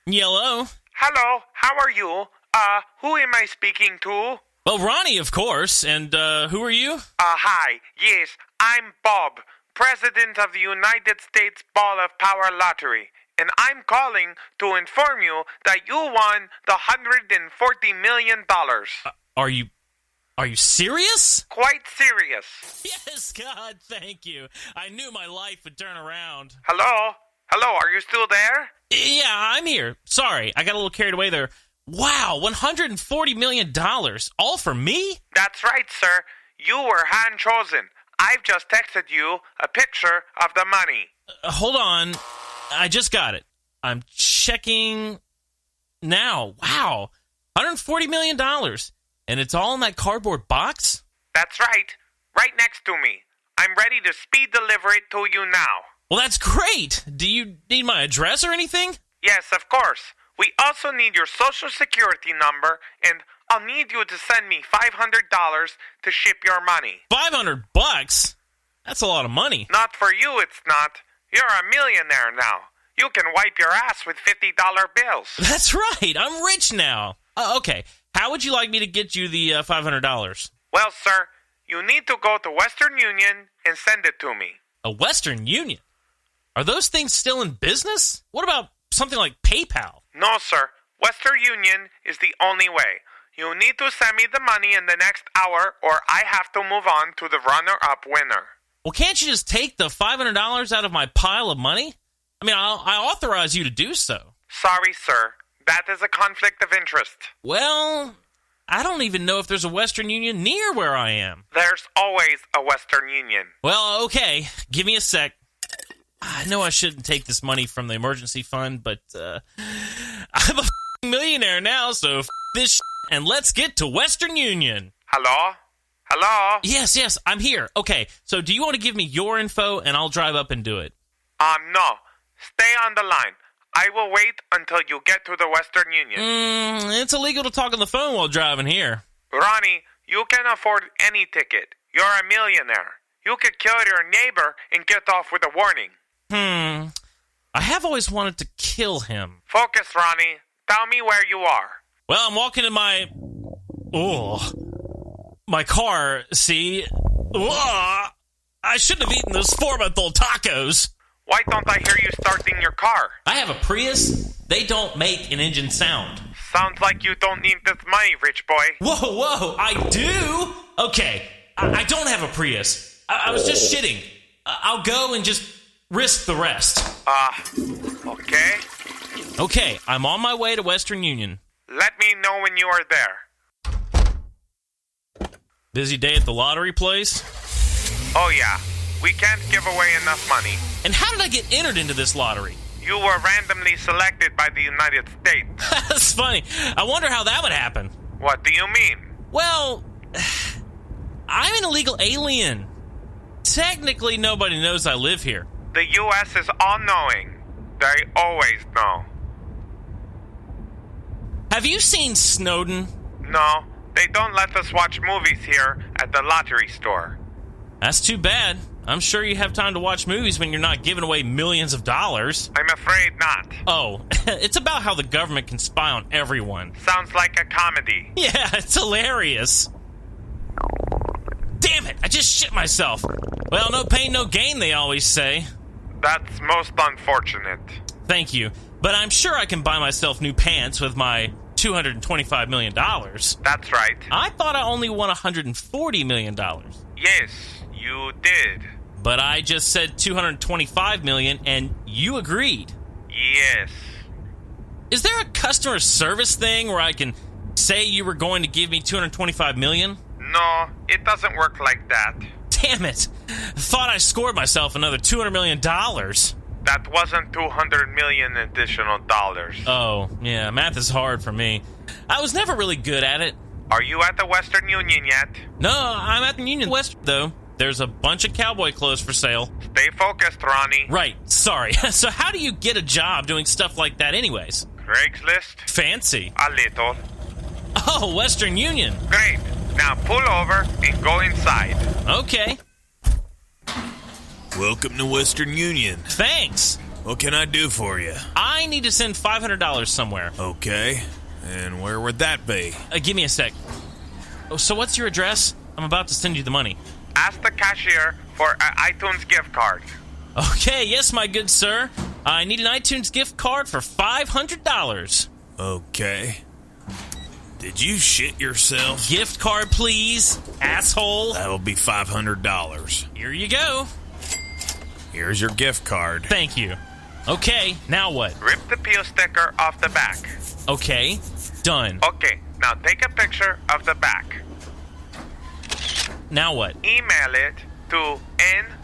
Yellow. Hello, how are you? Who am I speaking to? Well, Ronnie, of course. And, who are you? Hi. Yes, I'm Bob, President of the United States Ball of Power Lottery. And I'm calling to inform you that you won the $140 million. Are you serious? Quite serious. Yes, God, thank you. I knew my life would turn around. Hello? Hello, are you still there? Yeah, I'm here. Sorry, I got a little carried away there. Wow, $140 million. All for me? That's right, sir. You were hand-chosen. I've just texted you a picture of the money. Hold on. I just got it. I'm checking now. Wow, $140 million. And it's all in that cardboard box? That's right. Right next to me. I'm ready to speed deliver it to you now. Well, that's great. Do you need my address or anything? Yes, of course. We also need your social security number, and I'll need you to send me $500 to ship your money. $500? That's a lot of money. Not for you, it's not. You're a millionaire now. You can wipe your ass with $50 bills. That's right. I'm rich now. Okay. How would you like me to get you the $500? Well, sir, you need to go to Western Union and send it to me. A Western Union? Are those things still in business? What about something like PayPal? No, sir. Western Union is the only way. You need to send me the money in the next hour, or I have to move on to the runner-up winner. Well, can't you just take the $500 out of my pile of money? I mean, I authorize you to do so. Sorry, sir. That is a conflict of interest. Well, I don't even know if there's a Western Union near where I am. There's always a Western Union. Well, okay. Give me a sec. I know I shouldn't take this money from the emergency fund, but I'm a millionaire now, so this and let's get to Western Union. Hello? Hello? Yes, I'm here. Okay, so do you want to give me your info and I'll drive up and do it? No. Stay on the line. I will wait until you get to the Western Union. It's illegal to talk on the phone while driving here. Ronnie, you can afford any ticket. You're a millionaire. You could kill your neighbor and get off with a warning. I have always wanted to kill him. Focus, Ronnie. Tell me where you are. Well, I'm walking in my car, see? I shouldn't have eaten those 4-month-old tacos. Why don't I hear you starting your car? I have a Prius. They don't make an engine sound. Sounds like you don't need this money, rich boy. Whoa, I do? Okay, I don't have a Prius. I was just shitting. I'll go and just risk the rest. Okay. Okay, I'm on my way to Western Union. Let me know when you are there. Busy day at the lottery place? Oh, yeah. We can't give away enough money. And how did I get entered into this lottery? You were randomly selected by the United States. That's funny. I wonder how that would happen. What do you mean? Well, I'm an illegal alien. Technically, nobody knows I live here. The U.S. is all-knowing. They always know. Have you seen Snowden? No, they don't let us watch movies here at the lottery store. That's too bad. I'm sure you have time to watch movies when you're not giving away millions of dollars. I'm afraid not. Oh, it's about how the government can spy on everyone. Sounds like a comedy. Yeah, it's hilarious. Damn it, I just shit myself. Well, no pain, no gain, they always say. That's most unfortunate. Thank you, but I'm sure I can buy myself new pants with my $225 million. That's right. I thought I only won $140 million. Yes, you did. But I just said $225 million, and you agreed. Yes. Is there a customer service thing where I can say you were going to give me $225 million? No, it doesn't work like that. Damn it. Thought I scored myself another $200 million. That wasn't $200 million additional dollars. Oh, yeah, math is hard for me. I was never really good at it. Are you at the Western Union yet? No, I'm at the Union West, though. There's a bunch of cowboy clothes for sale. Stay focused, Ronnie. Right, sorry. So how do you get a job doing stuff like that anyways? Craigslist? Fancy. A little. Oh, Western Union. Great. Now pull over and go inside. Okay. Welcome to Western Union. Thanks. What can I do for you? I need to send $500 somewhere. Okay. And where would that be? Give me a sec. Oh, so what's your address? I'm about to send you the money. Ask the cashier for an iTunes gift card. Okay, yes, my good sir. I need an iTunes gift card for $500. Okay. Did you shit yourself? Gift card, please, asshole. That'll be $500. Here you go. Here's your gift card. Thank you. Okay, now what? Rip the peel sticker off the back. Okay, done. Okay, now take a picture of the back. Now what? Email it to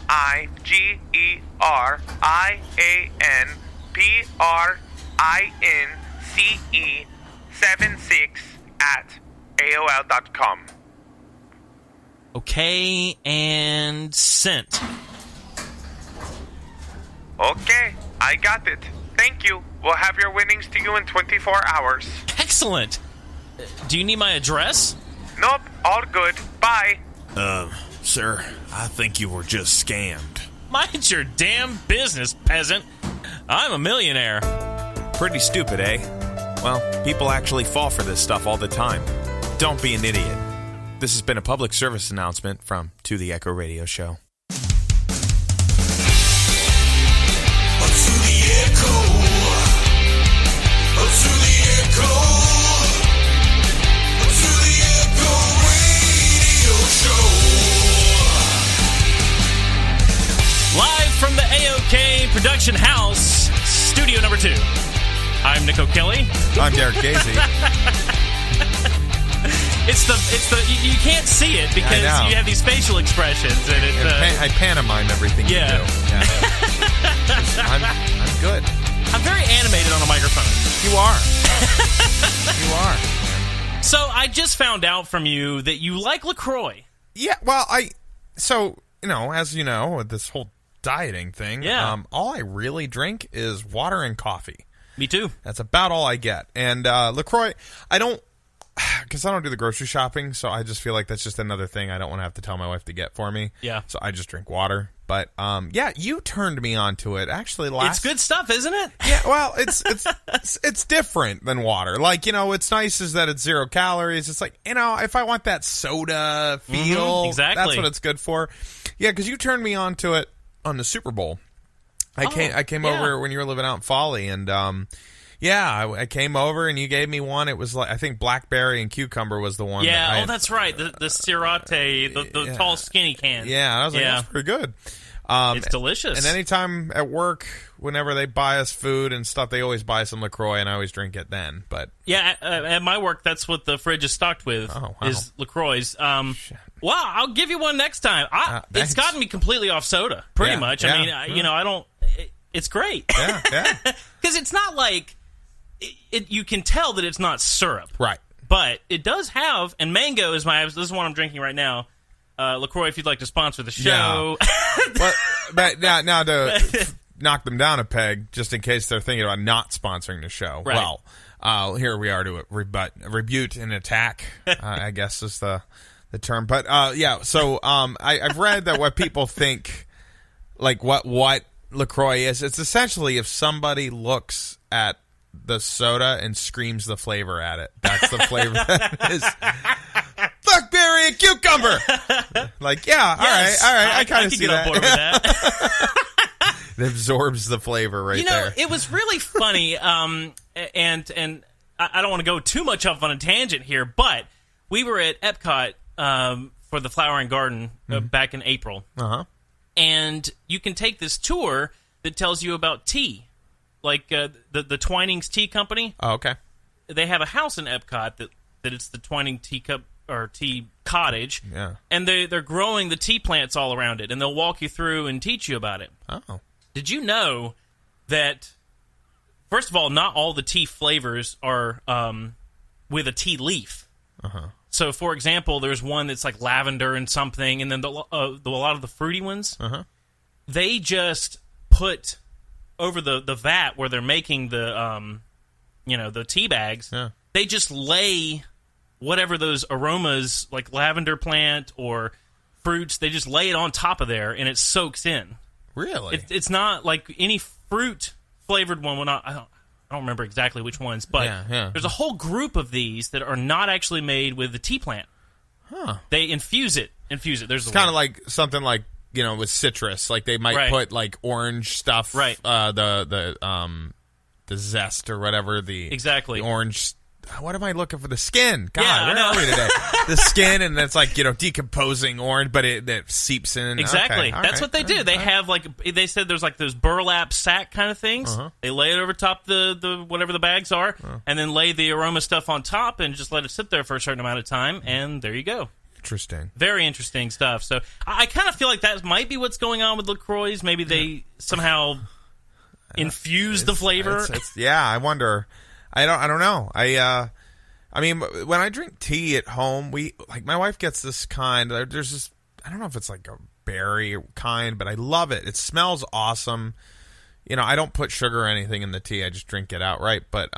NIGERIANPRINCE76@AOL.com. Okay, and sent. Okay, I got it. Thank you. We'll have your winnings to you in 24 hours. Excellent. Do you need my address? Nope, all good. Bye. Sir, I think you were just scammed. Mind your damn business, peasant. I'm a millionaire. Pretty stupid, eh? Well, people actually fall for this stuff all the time. Don't be an idiot. This has been a public service announcement from To the Echo Radio Show. Live from the AOK production house, studio number 2. I'm Nick O'Kelly. I'm Derek Gazy. It's the you can't see it because you have these facial expressions and it. I pantomime everything you do. Yeah. I'm good. I'm very animated on a microphone. You are. You are. So I just found out from you that you like LaCroix. Yeah. Well, as you know, with this whole dieting thing, all I really drink is water and coffee. Me too. That's about all I get. And LaCroix, I don't do the grocery shopping, so I just feel like that's just another thing I don't want to have to tell my wife to get for me. Yeah. So I just drink water. But you turned me onto it actually It's good stuff, isn't it? Yeah. Well, it's different than water. Like, what's nice is that it's 0 calories. It's like, if I want that soda feel, exactly. That's what it's good for. Yeah, because you turned me onto it on the Super Bowl. I came over when you were living out in Foley, and I came over and you gave me one. It was like, I think blackberry and cucumber was the one. Yeah, that's right. The Sirate, the tall skinny can. Yeah, I was like, that's pretty good. It's delicious. And anytime at work, whenever they buy us food and stuff, they always buy some LaCroix, and I always drink it then. But yeah, at my work, that's what the fridge is stocked with, is LaCroix. Well, I'll give you one next time. It's gotten me completely off soda, pretty much. I mean, I don't... It's great. Yeah. Because it's not like... you can tell that it's not syrup. Right. But it does have... And mango is this is one I'm drinking right now. LaCroix, if you'd like to sponsor the show. Yeah. but now to knock them down a peg, just in case they're thinking about not sponsoring the show. Right. Well, here we are to rebuke and attack, I guess is the term. But, so I've read that what people think, like what LaCroix is, it's essentially if somebody looks at the soda and screams the flavor at it. That's the flavor that is... Blackberry and cucumber. Like, all right. I kind of see that. I can get on board with that. It absorbs the flavor there. It was really funny, and I don't want to go too much off on a tangent here, but we were at Epcot for the Flower and Garden back in April. Uh-huh. And you can take this tour that tells you about tea. Like the Twinings Tea Company. Oh, okay. They have a house in Epcot that it's the Twining Tea Cup or Tea Cottage. Yeah. And they're growing the tea plants all around it, and they'll walk you through and teach you about it. Oh. Did you know that, first of all, not all the tea flavors are with a tea leaf? Uh-huh. So, for example, there's one that's like lavender and something, and then a lot of the fruity ones, they just put over the vat where they're making the the tea bags. Yeah. They just lay whatever those aromas, like lavender plant or fruits, they just lay it on top of there, and it soaks in. Really? It's not like any fruit flavored one. Well, I don't remember exactly which ones, but there's a whole group of these that are not actually made with the tea plant. Huh. They infuse it. There's it's kind of like something like, with citrus. Like they might put like orange stuff. Right. The zest or whatever. Exactly. The orange. What am I looking for? The skin. God, I where know. are we today? The skin, and it's like, decomposing orange, but it seeps in. Exactly. Okay, That's what they do. They have they said there's like those burlap sack kind of things. Uh-huh. They lay it over top the whatever the bags are, and then lay the aroma stuff on top and just let it sit there for a certain amount of time, and there you go. Interesting. Very interesting stuff. So I kind of feel like that might be what's going on with LaCroix. Maybe they somehow infuse the flavor. I wonder. I don't know. I mean, when I drink tea at home, my wife gets this kind. There's this. I don't know if it's like a berry kind, but I love it. It smells awesome. I don't put sugar or anything in the tea. I just drink it outright. But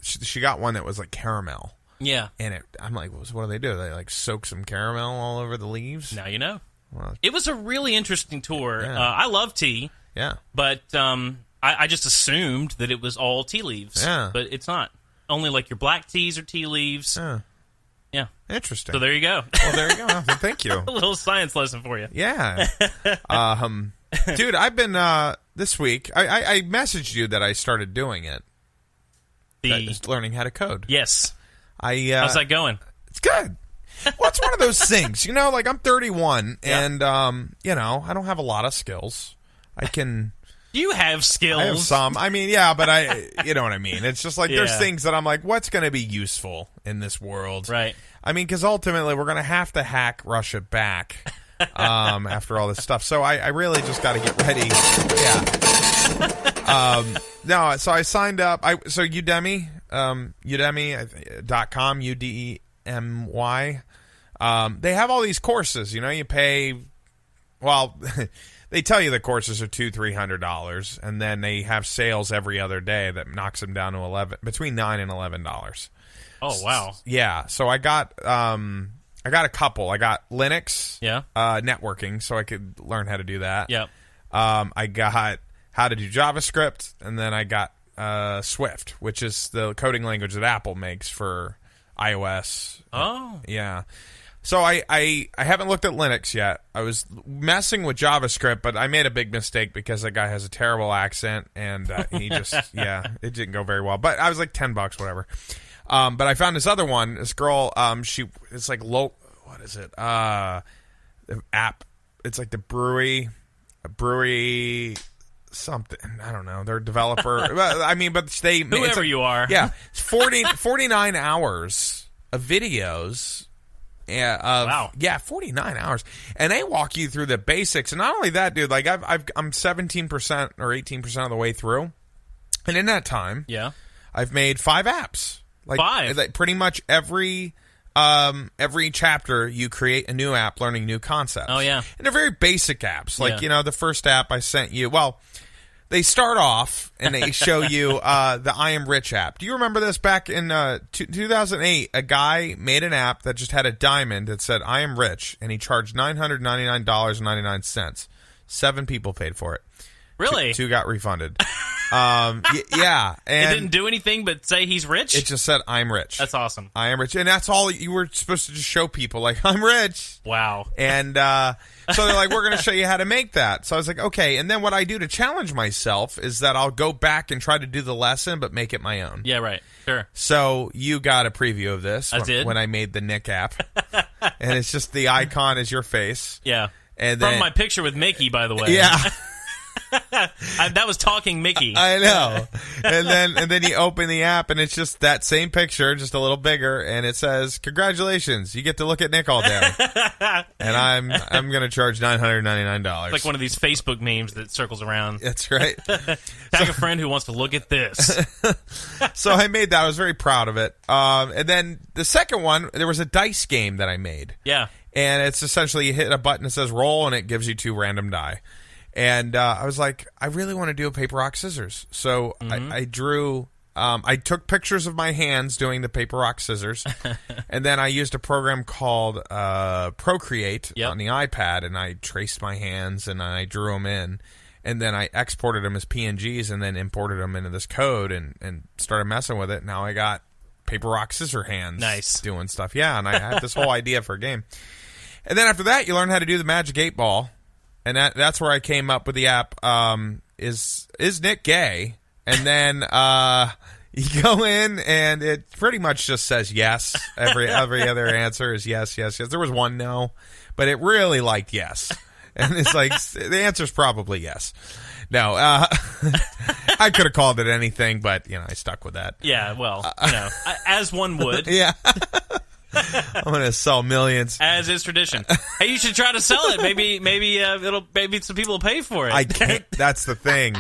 she got one that was like caramel. Yeah. And I'm like, what do? They like soak some caramel all over the leaves? Now you know. Well, it was a really interesting tour. Yeah. I love tea. Yeah. But I just assumed that it was all tea leaves. Yeah. But it's not. Only like your black teas are tea leaves. Yeah. Interesting. So there you go. Well, there you go. Well, thank you. A little science lesson for you. Yeah. Dude, I've been, this week, I messaged you that I started doing it. Just learning how to code. Yes. How's that going? It's good. Well, it's one of those things, like I'm 31 and, I don't have a lot of skills. You have skills. I have some. I mean, yeah, but you know what I mean. It's just like there's things that I'm like, what's going to be useful in this world? Right. I mean, because ultimately we're going to have to hack Russia back after all this stuff. So I really just got to get ready. Yeah. No, so I signed up. So Udemy, Udemy.com, UDEMY. They have all these courses. You pay, well, they tell you the courses are $200-$300, and then they have sales every other day that knocks them down to between $9 and $11. Oh wow! Yeah, so I got a couple. I got Linux, networking, so I could learn how to do that. Yep. I got how to do JavaScript, and then I got Swift, which is the coding language that Apple makes for iOS. Oh, yeah. So I haven't looked at Linux yet. I was messing with JavaScript, but I made a big mistake because that guy has a terrible accent, and he just, it didn't go very well. But I was like $10, whatever. But I found this other one. This girl, it's like what is it? The app. It's like the brewery something. I don't know. They're a developer. I mean, but they whoever you are. Yeah, 49 hours of videos. Wow. Yeah, 49 hours. And they walk you through the basics. And not only that, dude, like I'm 17% or 18% of the way through. And in that time, I've made 5 apps. Like 5? Like pretty much every chapter you create a new app learning new concepts. Oh, yeah. And they're very basic apps. Like, the first app I sent you, they start off and they show you the I Am Rich app. Do you remember this? Back in 2008, a guy made an app that just had a diamond that said I Am Rich, and he charged $999.99. 7 people paid for it. Really? 2 got refunded. Yeah. And it didn't do anything but say he's rich? It just said, I'm rich. That's awesome. I am rich. And that's all you were supposed to just show people, like, I'm rich. Wow. And so they're like, we're going to show you how to make that. So I was like, okay. And then what I do to challenge myself is that I'll go back and try to do the lesson, but make it my own. Yeah, right. Sure. So you got a preview of this. I did. When I made the Nick app. And it's just the icon is your face. Yeah. And then, from my picture with Mickey, by the way. Yeah. That was talking Mickey. I know. And then you open the app and it's just that same picture, just a little bigger, and it says, "Congratulations, you get to look at Nick all day." And I'm going to charge $999. Like one of these Facebook memes that circles around. That's right. Tag a friend who wants to look at this. So I made that. I was very proud of it. And then the second one, there was a dice game that I made. Yeah. And it's essentially you hit a button that says roll, and it gives you 2 random die. And I was like, I really want to do a paper, rock, scissors. So I drew, I took pictures of my hands doing the paper, rock, scissors. And then I used a program called Procreate on the iPad. And I traced my hands and I drew them in. And then I exported them as PNGs and then imported them into this code and started messing with it. Now I got paper, rock, scissor hands doing stuff. Yeah, and I had this whole idea for a game. And then after that, you learn how to do the Magic 8 Ball. And that's where I came up with the app, is Nick gay? And then you go in, and it pretty much just says yes. Every other answer is yes, yes, yes. There was one no, but it really liked yes. And it's like, the answer's probably yes. No, I could have called it anything, but, I stuck with that. Yeah, well, as one would. Yeah. I'm going to sell millions. As is tradition. Hey, you should try to sell it. Maybe some people will pay for it. I can't. That's the thing.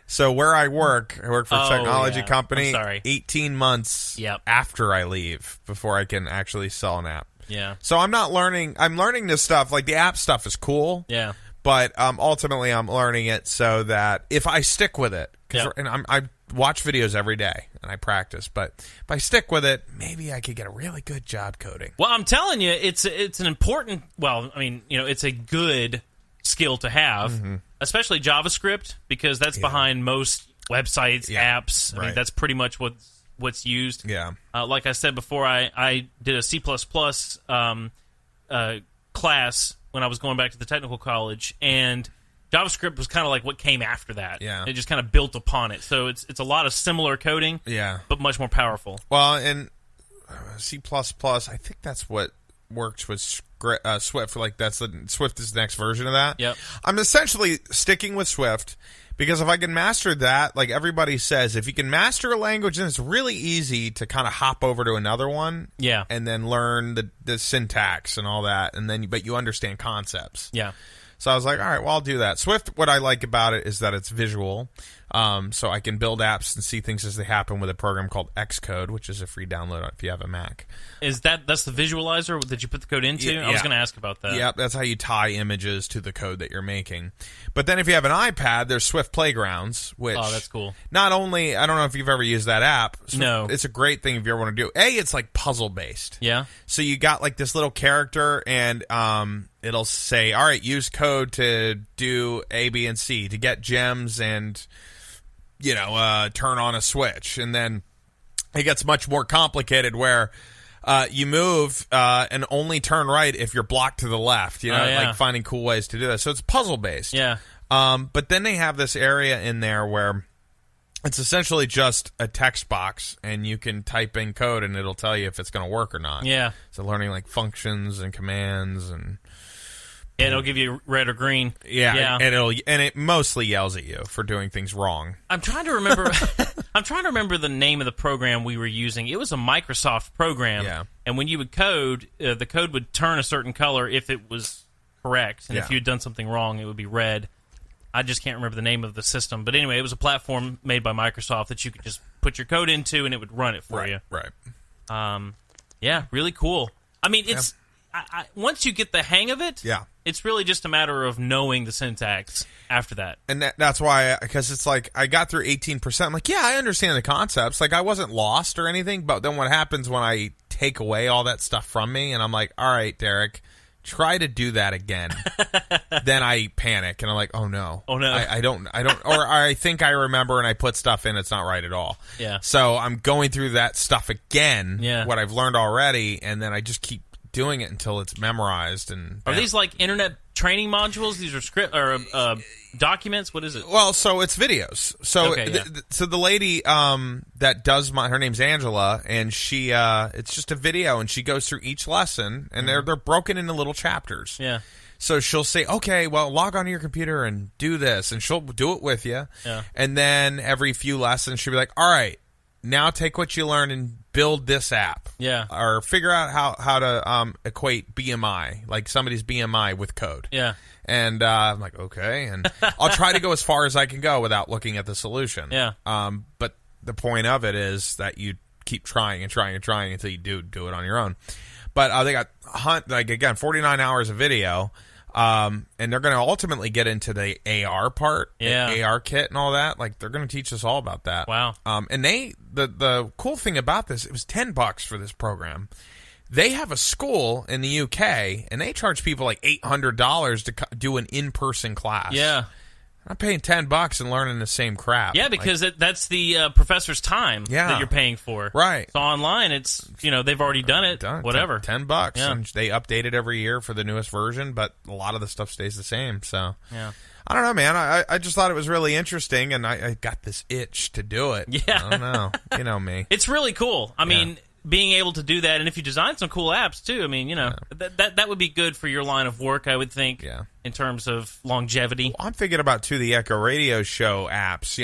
So where I work for a technology company. I'm sorry. 18 months after I leave before I can actually sell an app. Yeah. So I'm not learning. I'm learning this stuff. Like, the app stuff is cool. Yeah. But ultimately, I'm learning it so that if I stick with it, and I watch videos every day and I practice, but if I stick with it, maybe I could get a really good job coding. Well, I'm telling you, it's an important. Well, I mean, it's a good skill to have, especially JavaScript, because that's behind most websites, apps. I mean, that's pretty much what's used. Yeah. Like I said before, I did a C++ class when I was going back to the technical college, and JavaScript was kind of like what came after that. Yeah. It just kind of built upon it. So it's a lot of similar coding, but much more powerful. Well, and C++, I think that's what works with Swift. Like, Swift is the next version of that. Yep. I'm essentially sticking with Swift because if I can master that, like everybody says, if you can master a language, then it's really easy to kind of hop over to another one. Yeah. And then learn the syntax and all that, but you understand concepts. Yeah. So I was like, all right, well, I'll do that. Swift, what I like about it is that it's visual. So I can build apps and see things as they happen with a program called Xcode, which is a free download if you have a Mac. That's the visualizer that you put the code into? Yeah. I was going to ask about that. Yeah, that's how you tie images to the code that you're making. But then if you have an iPad, there's Swift Playgrounds, which... Oh, that's cool. Not only... I don't know if you've ever used that app. No. It's a great thing if you ever want to do it. It's like puzzle-based. Yeah. So you got like this little character, and it'll say, all right, use code to do A, B, and C, to get gems and... turn on a switch. And then it gets much more complicated where you move and only turn right if you're blocked to the left, like finding cool ways to do that. So it's puzzle-based. Yeah. But then they have this area in there where it's essentially just a text box, and you can type in code, and it'll tell you if it's going to work or not. Yeah. So learning, like, functions and commands and... Yeah, it'll give you red or green. Yeah. And it mostly yells at you for doing things wrong. I'm trying to remember. I'm trying to remember the name of the program we were using. It was a Microsoft program. Yeah. And when you would code, the code would turn a certain color if it was correct, and if you had done something wrong, it would be red. I just can't remember the name of the system, but anyway, it was a platform made by Microsoft that you could just put your code into, and it would run it for you. Right. Yeah, really cool. I mean, it's once you get the hang of it. Yeah. It's really just a matter of knowing the syntax after that. And that's why, because it's like, I got through 18%. I'm like, yeah, I understand the concepts. Like, I wasn't lost or anything, but then what happens when I take away all that stuff from me, and I'm like, all right, Derek, try to do that again. Then I panic, and I'm like, oh no. I don't, or I think I remember and I put stuff in, it's not right at all. Yeah. So I'm going through that stuff again, Yeah. what I've learned already, and then I just keep doing it until it's memorized. And are these like internet training modules? These are script or documents? What is it? Well, so it's videos. So so the lady that does her name's Angela, and she it's just a video, and she goes through each lesson, and they're broken into little chapters. Yeah. So she'll say, okay, well, log onto your computer and do this, and she'll do it with you. Yeah. And then every few lessons, she'll be like, all right, now take what you learned and build this app. Yeah. Or figure out how to equate BMI, like somebody's BMI with code. Yeah. And I'm like, okay. And I'll try to go as far as I can go without looking at the solution. Yeah. But the point of it is that you keep trying and trying and trying until you do it on your own. But they got, 49 hours of video. And they're going to ultimately get into the AR part, the AR kit and all that. Like, they're going to teach us all about that. Wow. And the cool thing about this, it was $10 for this program. They have a school in the UK, and they charge people like $800 to do an in-person class. Yeah. I'm paying $10 and learning the same crap. Yeah, because that's the professor's time that you're paying for. Right. So online, it's, they've already done it. Whatever. $10. Yeah. And they update it every year for the newest version, but a lot of the stuff stays the same. So, yeah. I don't know, man. I just thought it was really interesting, and I got this itch to do it. Yeah. I don't know. You know me. It's really cool. I mean, being able to do that, and if you design some cool apps, too, I mean, that would be good for your line of work, I would think, in terms of longevity. Well, I'm thinking about, too, the Echo Radio Show apps,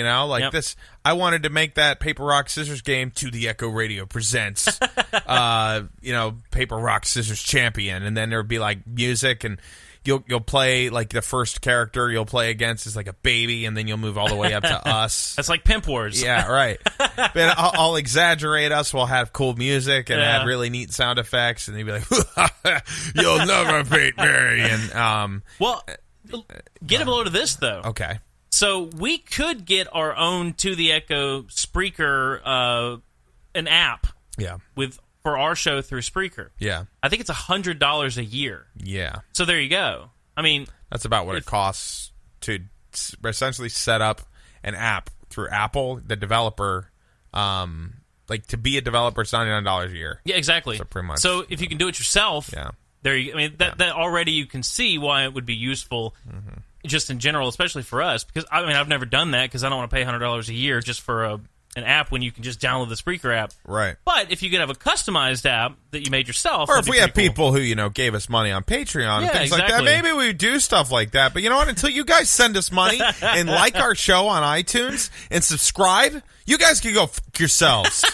this. I wanted to make that Paper, Rock, Scissors game to the Echo Radio presents, Paper, Rock, Scissors Champion, and then there would be, like, music, and You'll play, like, the first character you'll play against is, like, a baby, and then you'll move all the way up to us. That's like Pimp Wars. Yeah, right. But I'll exaggerate us. We'll have cool music and add really neat sound effects, and they'd be like, you'll never beat me. And, well, get a load of this, though. Okay. So we could get our own To the Echo Spreaker, an app. Yeah. For our show through Spreaker. Yeah. I think it's $100 a year. Yeah. So there you go. I mean... That's about what it costs to essentially set up an app through Apple, the developer. To be a developer, it's $99 a year. Yeah, exactly. So pretty much. So if you can do it yourself, there you. I mean, that already you can see why it would be useful, just in general, especially for us. Because I mean, I've never done that because I don't want to pay $100 a year just for an app when you can just download the Spreaker app. Right. But if you could have a customized app that you made yourself, or if we have people who gave us money on Patreon and things like that, maybe we would do stuff like that. But you know what? Until you guys send us money and like our show on iTunes and subscribe, you guys can go f yourselves.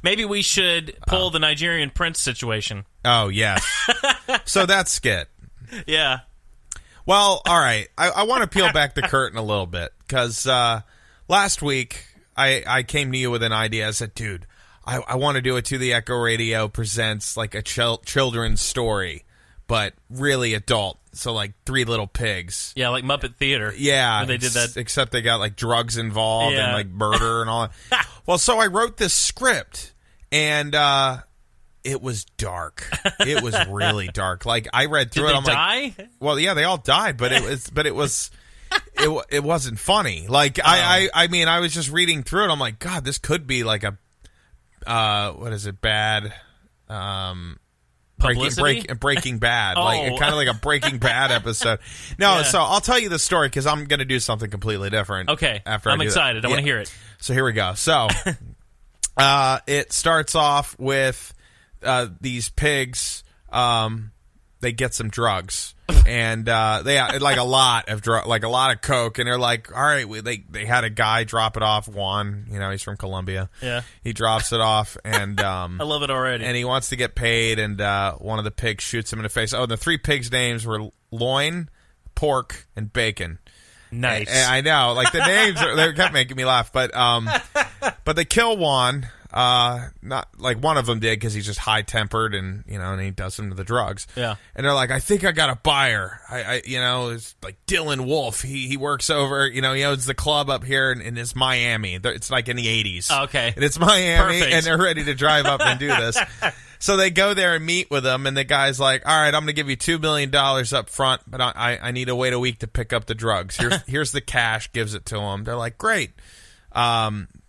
Maybe we should pull the Nigerian prince situation. Oh yes. So that's skit. Yeah. Well, all right. I want to peel back the curtain a little bit because last week I came to you with an idea. I said, dude, I want to do it To the Echo Radio presents like a children's story, but really adult. So like Three Little Pigs. Yeah, like Muppet Theater. Yeah. When they did that. Except they got like drugs involved and like murder and all that. Well, so I wrote this script and it was dark. It was really dark. Like I read through Did it. they die? Well, yeah, they all died, but it wasn't funny. Like I mean, I was just reading through it. I'm like, God, this could be like a bad Breaking Bad, like kind of like a Breaking Bad episode. No, so I'll tell you the story because I'm going to do something completely different. Okay, after I'm excited. I want to hear it. So here we go. So it starts off with these pigs. They get some drugs, and they like a lot of coke, and they're like, all right, they had a guy drop it off. Juan, he's from Colombia. Yeah, he drops it off, and I love it already. And he wants to get paid, and one of the pigs shoots him in the face. Oh, the three pigs' names were Loin, Pork, and Bacon. Nice. And I know, like the names they kept making me laugh, but they kill Juan. Not like one of them did because he's just high tempered and and he does some of the drugs. Yeah, and they're like, I think I got a buyer. It's like Dylan Wolf. He works over. He owns the club up here, and it's Miami. It's like in the 80s. Oh, okay, and it's Miami, perfect. And they're ready to drive up and do this. So they go there and meet with him, and the guy's like, all right, I'm going to give you $2 million up front, but I need to wait a week to pick up the drugs. Here's the cash. Gives it to him. They're like, great.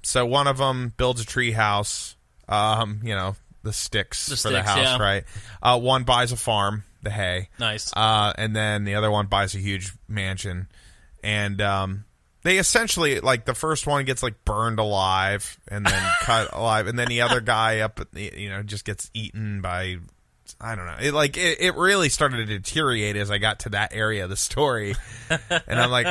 So one of them builds a tree house, the sticks for the house, right? One buys a farm, the hay. Nice. And then the other one buys a huge mansion. And they essentially, like, the first one gets, like, burned alive and then cut alive. And then the other guy just gets eaten by, I don't know. It really started to deteriorate as I got to that area of the story. And I'm like,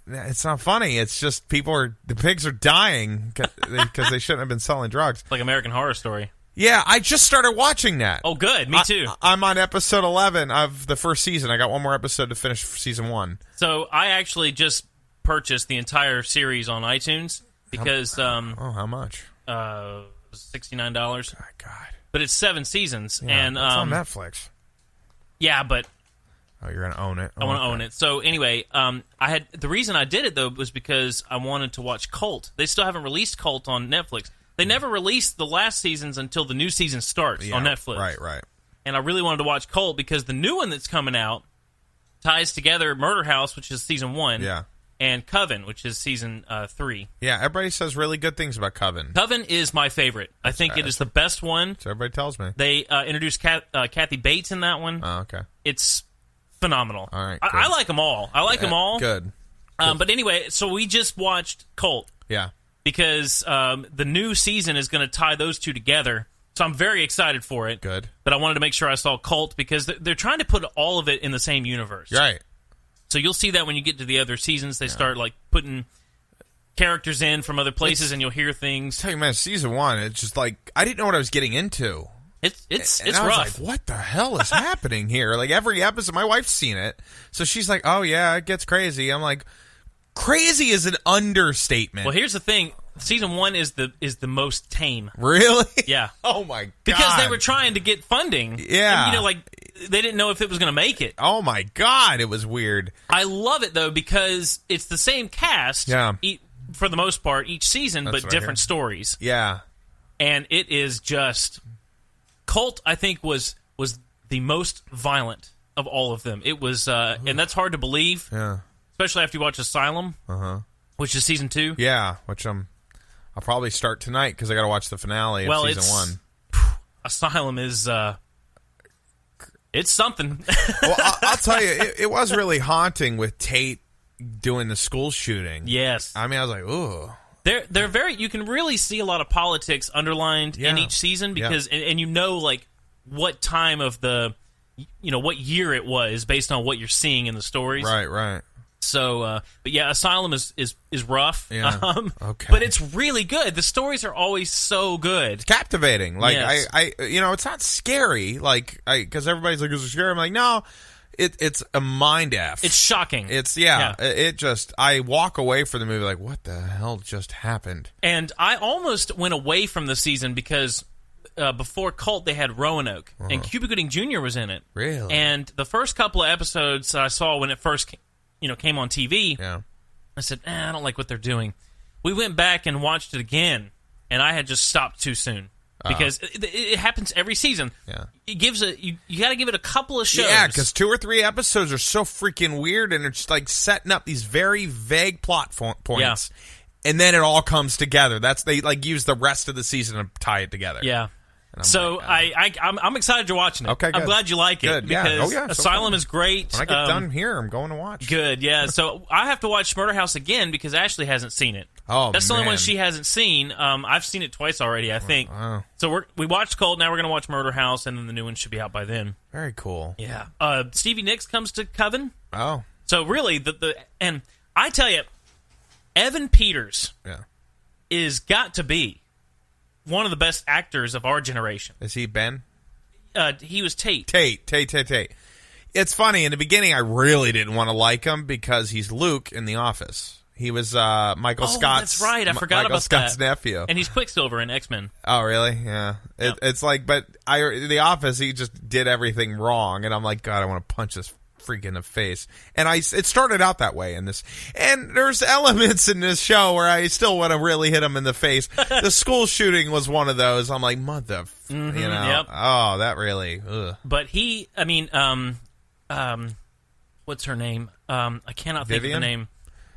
it's not funny. It's just the pigs are dying because they shouldn't have been selling drugs. Like American Horror Story. Yeah, I just started watching that. Oh, good. Me too. I'm on episode 11 of the first season. I got one more episode to finish season 1. So I actually just purchased the entire series on iTunes because... how much? $69. Oh, God. But it's 7 seasons. Yeah, and it's on Netflix. Yeah, but... Oh, you're going to own it? I want to own it. So anyway, the reason I did it, though, was because I wanted to watch Cult. They still haven't released Cult on Netflix. They never released the last seasons until the new season starts on Netflix. Right. And I really wanted to watch Cult because the new one that's coming out ties together Murder House, which is season 1, and Coven, which is season 3. Yeah, everybody says really good things about Coven. Coven is my favorite. I think it is the best one. So everybody tells me. They introduced Kathy Bates in that one. Oh, okay. It's phenomenal. All right, I like them all. Them all. Good. But anyway, so we just watched Cult. Yeah. Because the new season is going to tie those two together. So I'm very excited for it. Good. But I wanted to make sure I saw Cult because they're trying to put all of it in the same universe. Right. So you'll see that when you get to the other seasons. They start like putting characters in from other places and you'll hear things. Tell you, man, season 1, it's just like, I didn't know what I was getting into. It's I was rough. like, what the hell is happening here? Like, every episode, my wife's seen it. So she's like, oh, yeah, it gets crazy. I'm like, crazy is an understatement. Well, here's the thing. Season 1 is the most tame. Really? Yeah. Oh, my God. Because they were trying to get funding. Yeah. And, like, they didn't know if it was going to make it. Oh, my God. It was weird. I love it, though, because it's the same cast. Yeah. For the most part, each season, That's but different stories. Yeah. And it is just... Cult, I think, was the most violent of all of them. It was... and that's hard to believe. Yeah. Especially after you watch Asylum, which is season 2. Yeah, which I'll probably start tonight because I got to watch the finale of season 1. Asylum is it's something. Well, I'll tell you, it was really haunting with Tate doing the school shooting. Yes, I mean, I was like, ooh. They're very. You can really see a lot of politics underlined in each season because, and you know, like what time of the, what year it was based on what you're seeing in the stories. Right. So, but yeah, Asylum is rough. Yeah. Okay. But it's really good. The stories are always so good. It's captivating. Like, yes. I it's not scary. Like, because everybody's like, is it scary? I'm like, no, it's a mind F. It's shocking. It just, I walk away from the movie like, what the hell just happened? And I almost went away from the season because before Cult, they had Roanoke, and Cuba Gooding Jr. was in it. Really? And the first couple of episodes I saw when it first came on TV, I said, I don't like what they're doing. We went back and watched it again, and I had just stopped too soon. Because it happens every season. Yeah. It gives you got to give it a couple of shows. Yeah, because 2 or 3 episodes are so freaking weird, and it's like setting up these very vague plot points, and then it all comes together. They like use the rest of the season to tie it together. Yeah. So like, I'm excited you're watching it. Okay, good. I'm glad you like it. Good, because so Asylum is great. When I get done here, I'm going to watch. Good, yeah. So I have to watch Murder House again because Ashley hasn't seen it. Oh, that's the only one she hasn't seen. I've seen it twice already, I think. Wow. So we watched Cold. Now we're going to watch Murder House, and then the new one should be out by then. Very cool. Yeah. Stevie Nicks comes to Coven. Oh. So really, and I tell you, Evan Peters is got to be one of the best actors of our generation. Is he Ben? He was Tate. Tate. It's funny. In the beginning, I really didn't want to like him because he's Luke in The Office. He was Michael Scott's. That's right. I forgot Michael about Scott's that. nephew. And he's Quicksilver in X-Men. Oh, really? Yeah. It's like, but The Office, he just did everything wrong, and I'm like, God, I want to punch this freak in the face. And it started out that way in this. And there's elements in this show where I still want to really hit him in the face. The school shooting was one of those. I'm like, mother, Yep. Oh, that really. Ugh. But what's her name? I cannot think of the name.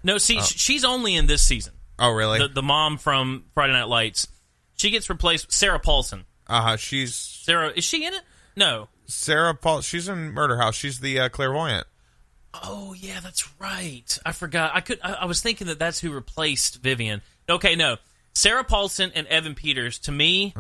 No, see, she's only in this season. Oh, really? The mom from Friday Night Lights. She gets replaced with Sarah Paulson. Sarah, is she in it? No. Sarah Paul, she's in Murder House. She's the clairvoyant. Oh yeah, that's right. I forgot. I was thinking that's who replaced Vivian. Okay, no. Sarah Paulson and Evan Peters to me,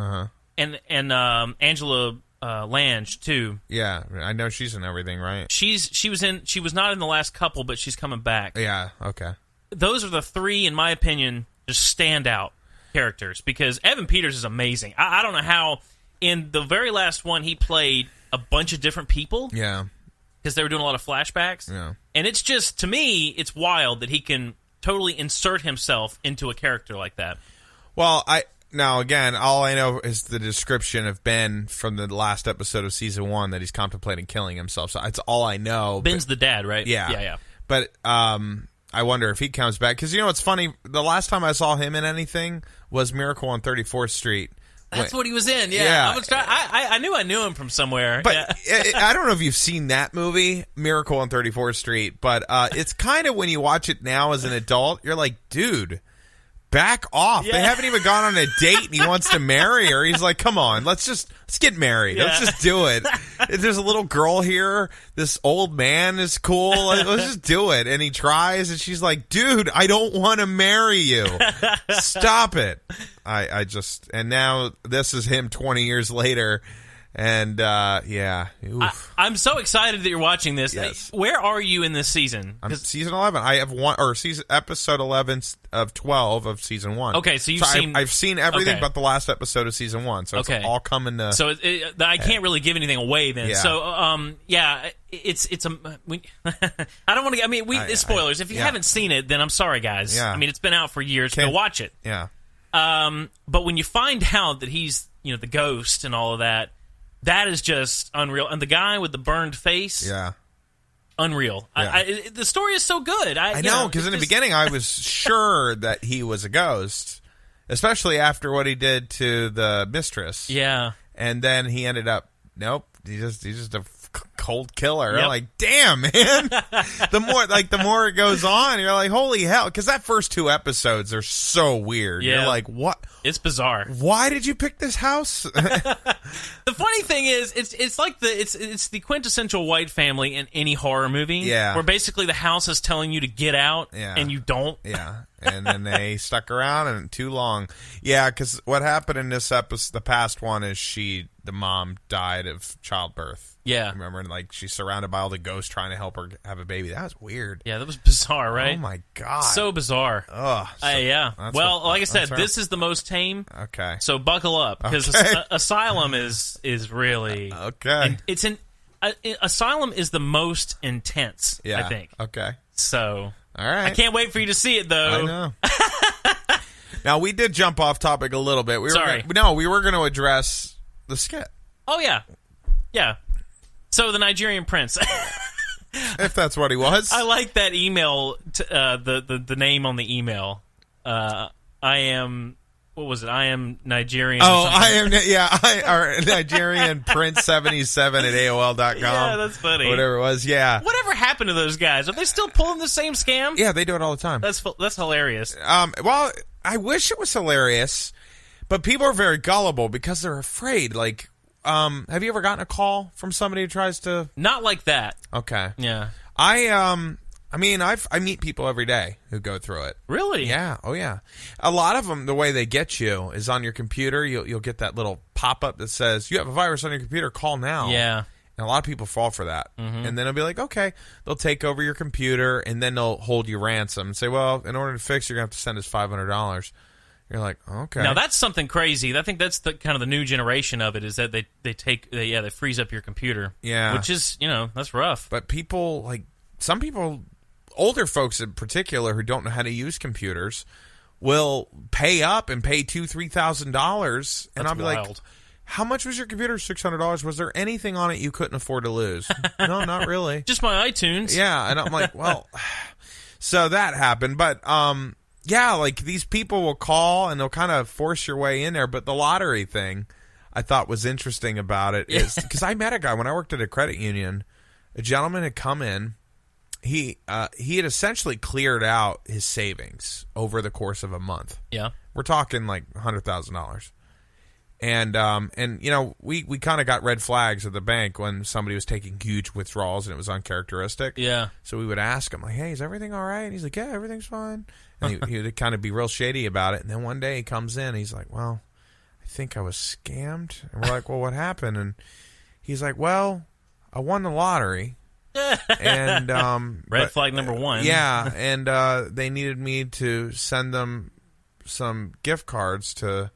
and Angela Lange too. Yeah, I know she's in everything, right? She was not in the last couple, but she's coming back. Yeah. Okay. Those are the 3, in my opinion, just standout characters because Evan Peters is amazing. I don't know how in the very last one he played a bunch of different people. Yeah. Because they were doing a lot of flashbacks. Yeah. And it's just, to me, it's wild that he can totally insert himself into a character like that. Well, now again, all I know is the description of Ben from the last episode of season 1 that he's contemplating killing himself. So that's all I know. Ben's the dad, right? Yeah. Yeah. But I wonder if he comes back. Because, it's funny. The last time I saw him in anything was Miracle on 34th Street. That's what he was in. Yeah, Yeah. I knew I knew him from somewhere. But yeah. I don't know if you've seen that movie, Miracle on 34th Street, but it's kind of when you watch it now as an adult, you're like, dude, back off. Yeah. They haven't even gone on a date and he wants to marry her. He's like, come on, let's get married. Yeah. Let's just do it. There's a little girl here. This old man is cool. Let's just do it. And he tries and she's like, dude, I don't want to marry you. Stop it. And now this is him 20 years later. And, yeah. Oof. I'm so excited that you're watching this. Yes. Where are you in this season? I'm season 11. I have episode 11 of 12 of season 1. Okay, so you've seen... I've seen everything okay. but the last episode of season 1. So it's all coming to... So I can't really give anything away then. Yeah. So, it's I don't want to... I mean, it's spoilers. If you haven't seen it, then I'm sorry, guys. Yeah. I mean, it's been out for years. Go watch it. Yeah. But when you find out that he's, the ghost and all of that, that is just unreal. And the guy with the burned face, unreal. Yeah. The story is so good. I know, because in the beginning I was sure that he was a ghost, especially after what he did to the mistress. Yeah. And then he ended up, nope, he's just a cold killer. Yep. Like, damn, man. the more it goes on, you're like, holy hell, because that first 2 episodes are so weird. Yeah. You're like, what? It's bizarre. Why did you pick this house? The funny thing is, it's like it's the quintessential white family in any horror movie. Yeah. Where basically the house is telling you to get out, Yeah. and you don't. Yeah. And then they stuck around and too long. Yeah, because what happened in this episode, the past one, is the mom died of childbirth. Yeah. Remember, and like she's surrounded by all the ghosts trying to help her have a baby. That was weird. Yeah, that was bizarre, right? Oh my god. So bizarre. Ugh. Yeah. Well, like I said, this is the most tame. Okay. So buckle up, because Okay. Asylum is really Okay. and Asylum is the most intense. Yeah. I think. Okay. So. All right. I can't wait for you to see it, though. I know. Now we did jump off topic a little bit. We were going to address the skit. Oh yeah, yeah. So the Nigerian prince. If that's what he was. I like that email. The name on the email. I am. What was it? I am Nigerian. Oh, I am. Yeah, Nigerian Prince 77 at AOL.com. Yeah, that's funny. Or whatever it was. Yeah. Whatever happened to those guys? Are they still pulling the same scam? Yeah, they do it all the time. That's hilarious. Well, I wish it was hilarious, but people are very gullible because they're afraid. Like, have you ever gotten a call from somebody who tries to? Not like that. Okay. Yeah. I mean, I meet people every day who go through it. Really? Yeah. Oh, yeah. A lot of them, the way they get you is on your computer. You'll get that little pop-up that says, you have a virus on your computer, call now. Yeah. And a lot of people fall for that. Mm-hmm. And then it'll be like, okay, they'll take over your computer, and then they'll hold you ransom and say, well, in order to fix, you're going to have to send us $500. You're like, okay. Now, that's something crazy. I think that's the kind of the new generation of it, is that they freeze up your computer. Yeah. Which is, that's rough. But people, like, some people, older folks in particular, who don't know how to use computers, will pay up and pay $2,000-$3,000, and I'll be wild. like, how much was your computer? $600. Was there anything on it you couldn't afford to lose? No, not really. Just my iTunes. Yeah, and I'm like, well, so that happened, but yeah, like these people will call and they'll kind of force your way in there. But the lottery thing, I thought was interesting about it is because I met a guy when I worked at a credit union. A gentleman had come in. He had essentially cleared out his savings over the course of a month. Yeah, we're talking like $100,000. And we kind of got red flags at the bank when somebody was taking huge withdrawals and it was uncharacteristic. Yeah. So we would ask him, like, hey, is everything all right? And he's like, yeah, everything's fine. And he would kind of be real shady about it. And then one day he comes in and he's like, well, I think I was scammed. And we're like, well, what happened? And he's like, well, I won the lottery. And red flag number one. Yeah, and they needed me to send them some gift cards to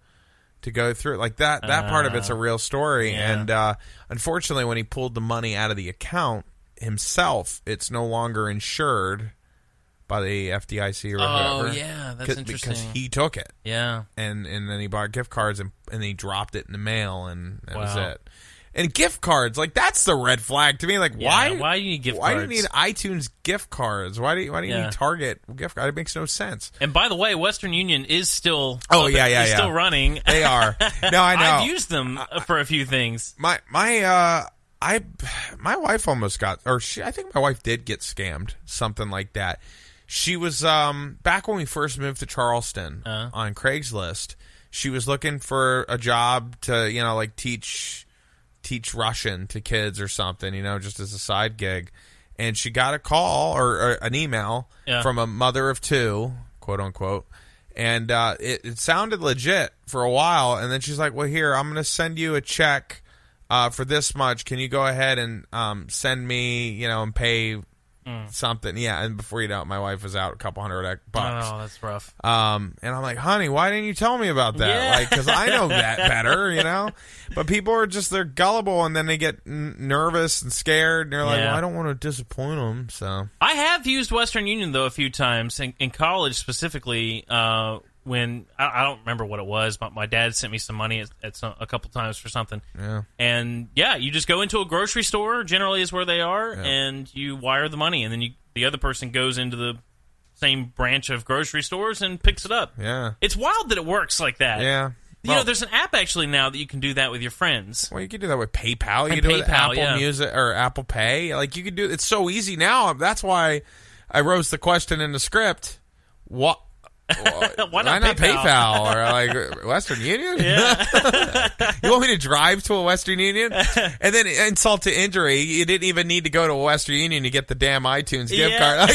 go through it. Like that part of it's a real story. Yeah. And unfortunately, when he pulled the money out of the account himself, it's no longer insured by the FDIC or whatever. Oh, yeah, that's interesting. Because he took it. Yeah. And then he bought gift cards and he dropped it in the mail, and that was it. And gift cards, like that's the red flag to me. Like why do you need gift cards? cards? Why do you need iTunes gift cards? Why do you need Target gift cards? It makes no sense. And by the way, Western Union is still still running. They are. No, I know. I've used them for a few things. My wife almost got, I think my wife did get scammed, something like that. She was back when we first moved to Charleston on Craigslist. She was looking for a job to, like teach Russian to kids or something, just as a side gig. And she got a call or an email from a mother of two, quote unquote. And it sounded legit for a while. And then she's like, well, here, I'm going to send you a check for this much. Can you go ahead and send me, and pay something? Yeah. And before you know it, my wife was out a couple $100. Oh, that's rough. And I'm like, honey, why didn't you tell me about that? Yeah. Like, because I know that better, But people are they're gullible, and then they get nervous and scared, and they're like, well, I don't want to disappoint them. So I have used Western Union, though, a few times, in college specifically, when I don't remember what it was, but my dad sent me some money a couple times for something. Yeah. And you just go into a grocery store, generally is where they are, and you wire the money, and then the other person goes into the same branch of grocery stores and picks it up. Yeah. It's wild that it works like that. Yeah. There's an app actually now that you can do that with your friends. Well, you can do that with PayPal. You can do it with Apple Music or Apple Pay. Like, you can do it's so easy now. That's why I rose the question in the script. What? Why not PayPal or like Western Union? Yeah. You want me to drive to a Western Union? And then insult to injury, you didn't even need to go to a Western Union to get the damn iTunes gift card. I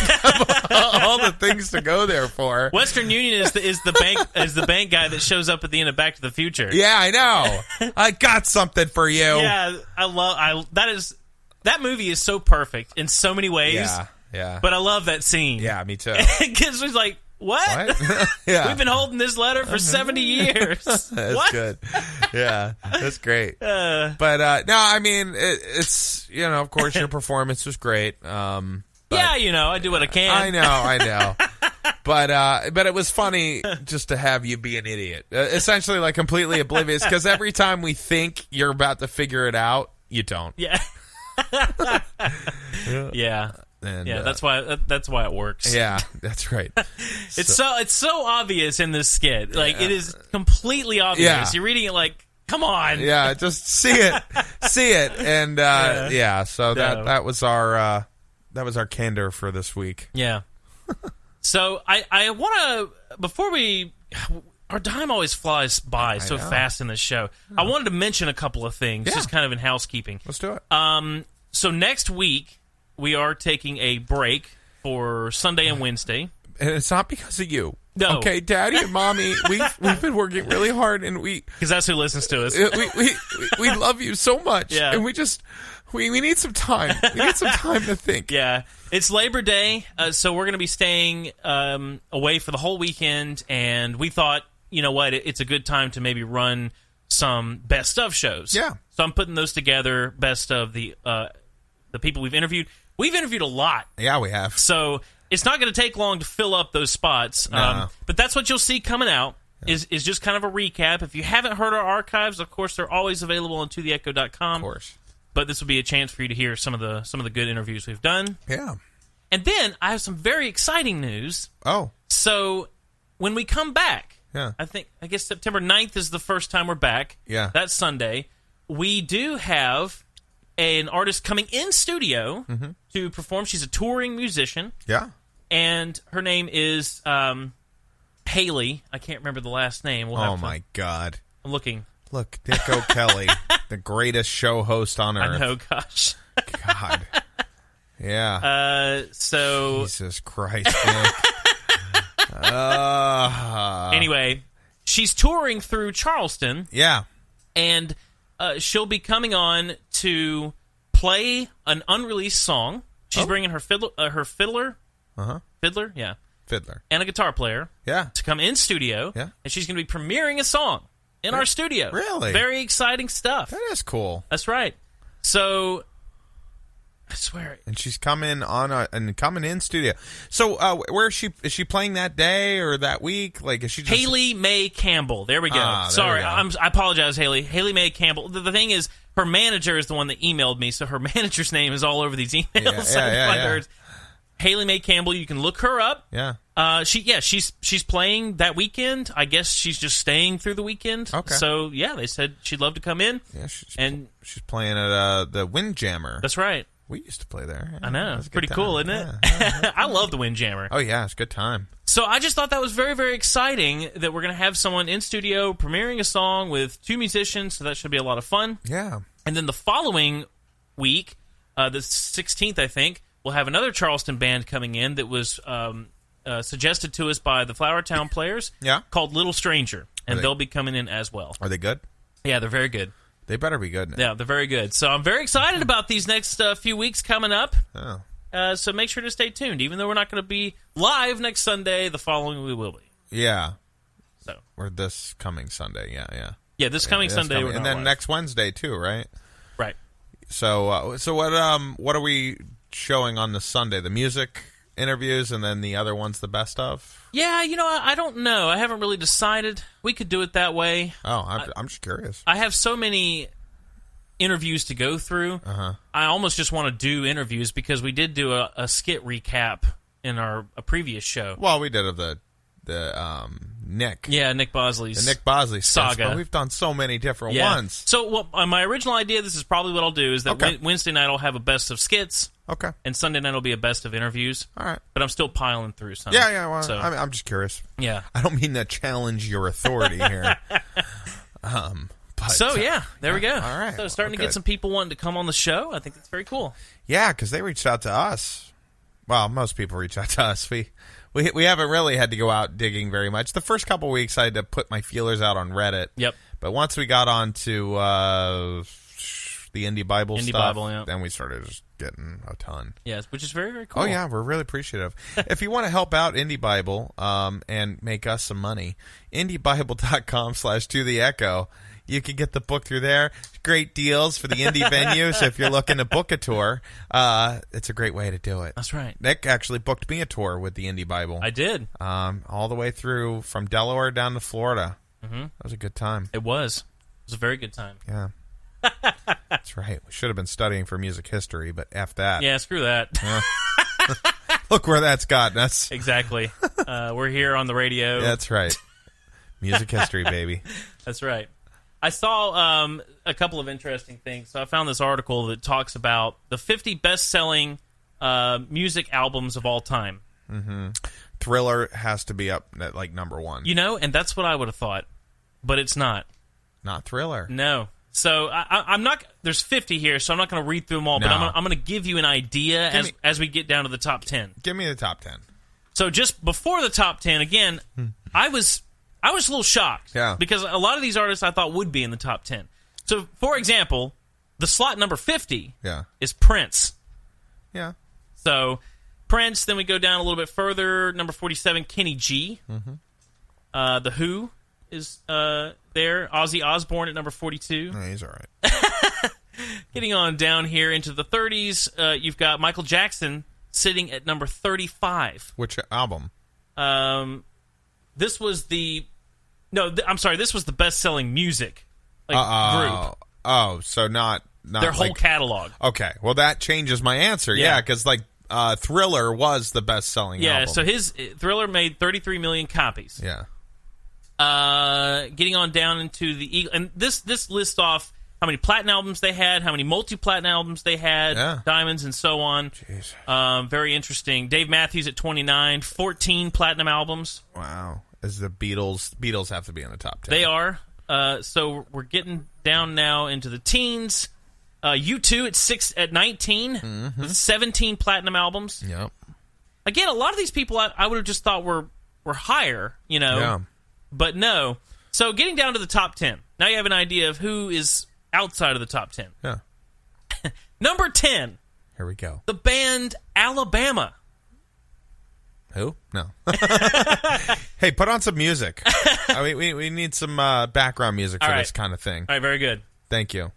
have all the things to go there for. Western Union is the bank guy that shows up at the end of Back to the Future. Yeah, I know. I got something for you. Yeah, that movie is so perfect in so many ways. Yeah. But I love that scene. Yeah, me too. Because it's like, what? Yeah. We've been holding this letter for 70 years. That's what? good. Yeah, that's great. But no, I mean, it's of course your performance was great. But, I do what I can. I know. But it was funny just to have you be an idiot, essentially like completely oblivious. Because every time we think you're about to figure it out, you don't. Yeah. Yeah. And, that's why it works. Yeah, that's right. It's so obvious in this skit. Like it is completely obvious. Yeah. You're reading it like, come on. Yeah, just see it, and So that was our candor for this week. Yeah. So I want to before our time always flies by so fast in this show. I wanted to mention a couple of things, just kind of in housekeeping. Let's do it. So next week, we are taking a break for Sunday and Wednesday. And it's not because of you. No. Okay, Daddy and Mommy, we've been working really hard, and because that's who listens to us. We love you so much. Yeah. And we need some time. We need some time to think. Yeah. It's Labor Day, so we're going to be staying away for the whole weekend, and we thought, you know what, it's a good time to maybe run some best of shows. Yeah. So I'm putting those together, best of the people we've interviewed. We've interviewed a lot. Yeah, we have. So it's not going to take long to fill up those spots. No. But that's what you'll see coming out is just kind of a recap. If you haven't heard our archives, of course, they're always available on totheecho.com. Of course. But this will be a chance for you to hear some of the good interviews we've done. Yeah. And then I have some very exciting news. Oh. So when we come back, I guess September 9th is the first time we're back. Yeah. That's Sunday. We do have an artist coming in studio to perform. She's a touring musician. Yeah. And her name is Haley. I can't remember the last name. My God. I'm looking. Look, Nick O'Kelly, the greatest show host on earth. I know, gosh. God. Yeah. So Jesus Christ, Nick. Anyway, she's touring through Charleston. Yeah. And she'll be coming on to play an unreleased song. She's bringing her fiddler, yeah, fiddler, and a guitar player, to come in studio, and she's going to be premiering a song in our studio. Really, very exciting stuff. That is cool. That's right. So I swear. And she's coming coming in studio. So where is she? Is she playing that day or that week? Like, is she just... Haley Mae Campbell. There we go. There Sorry, we go. I apologize, Haley. Haley Mae Campbell. The thing is, her manager is the one that emailed me, so her manager's name is all over these emails. Yeah. Haley Mae Campbell. You can look her up. Yeah. She's playing that weekend. I guess she's just staying through the weekend. Okay. So yeah, they said she'd love to come in. Yeah, she's playing at the Windjammer. That's right. We used to play there. Yeah, I know. It's pretty cool, isn't it? Yeah. I love the Windjammer. Oh yeah, it's a good time. So I just thought that was very, very exciting that we're going to have someone in studio premiering a song with 2 musicians. So that should be a lot of fun. Yeah. And then the following week, the 16th, I think, we'll have another Charleston band coming in that was suggested to us by the Flowertown Players. Yeah. Called Little Stranger, and they'll be coming in as well. Are they good? Yeah, they're very good. They better be good. Yeah, they're very good. So I'm very excited about these next few weeks coming up. Oh. So make sure to stay tuned. Even though we're not going to be live next Sunday, the following we will be. Yeah. So. Or this coming Sunday. Yeah. Yeah, this coming Sunday. We're and not then live. next Wednesday too, right? Right. So what are we showing on the Sunday? The music interviews, and then the other one's the best of? Yeah, I don't know. I haven't really decided. We could do it that way. Oh, I'm just curious. I have so many interviews to go through. Uh-huh. I almost just want to do interviews because we did do a skit recap in a previous show. Well, we did of the Nick. Yeah, Nick Bosley's The Nick Bosley saga. But we've done so many different ones. So my original idea, this is probably what I'll do, is that Okay. Wednesday night I'll have a best of skits. Okay. And Sunday night will be a best of interviews. All right. But I'm still piling through some. Yeah. Well, So, I'm just curious. yeah. I don't mean to challenge your authority here. But, So, yeah, there we go. All right. So, starting to get some people wanting to come on the show. I think that's very cool. Yeah, because they reached out to us. Well, most people reach out to us. We haven't really had to go out digging very much. The first couple weeks, I had to put my feelers out on Reddit. Yep. But once we got on to the Indie Bible stuff, yeah. then we started just getting a ton. Yes, which is very, very cool. Oh, yeah, we're really appreciative. If you want to help out Indie Bible and make us some money, indiebible.com/totheecho. You can get the book through there. Great deals for the indie venues. If you're looking to book a tour, it's a great way to do it. That's right. Nick actually booked me a tour with the Indie Bible. I did. All the way through from Delaware down to Florida. Mm-hmm. That was a good time. It was a very good time. Yeah. That's right. We should have been studying for music history, but F that. Yeah, screw that. Look where that's gotten us. Exactly. We're here on the radio. That's right. Music history, baby. That's right. I saw a couple of interesting things. So I found this article that talks about the 50 best-selling music albums of all time. Mm-hmm. Thriller has to be up at, like, number 1. And that's what I would have thought. But it's not. Not Thriller. No. So I'm not. There's 50 here, so I'm not going to read through them all. No. But I'm going to give you an idea as we get down to the top 10. Give me the top 10. So just before the top 10, again, I was a little shocked. Yeah. Because a lot of these artists I thought would be in the top 10. So, for example, the slot number 50 is Prince. Yeah. So, Prince, then we go down a little bit further. Number 47, Kenny G. Mm-hmm. The Who is there. Ozzy Osbourne at number 42. No, he's all right. Getting on down here into the 30s, you've got Michael Jackson sitting at number 35. Which album? This was the... No, I'm sorry. This was the best-selling music group. Oh, so not their whole catalog. Okay, well that changes my answer. Yeah, because Thriller was the best-selling album. Yeah, so his Thriller made 33 million copies. Yeah. Getting on down into the Eagle, and this lists off how many platinum albums they had, how many multi-platinum albums they had, diamonds, and so on. Jeez. Very interesting. Dave Matthews at 29, 14 platinum albums. Wow. As the Beatles have to be in the top 10. They are. So we're getting down now into the teens. U2 at 19 with 17 platinum albums. Yep. Again, a lot of these people I would have just thought were higher, Yeah. But no. So getting down to the top 10. Now you have an idea of who is outside of the top 10. Yeah. Number 10. Here we go. The band Alabama. Who? No. Hey, put on some music. We need some background music for this kind of thing. All right, very good. Thank you.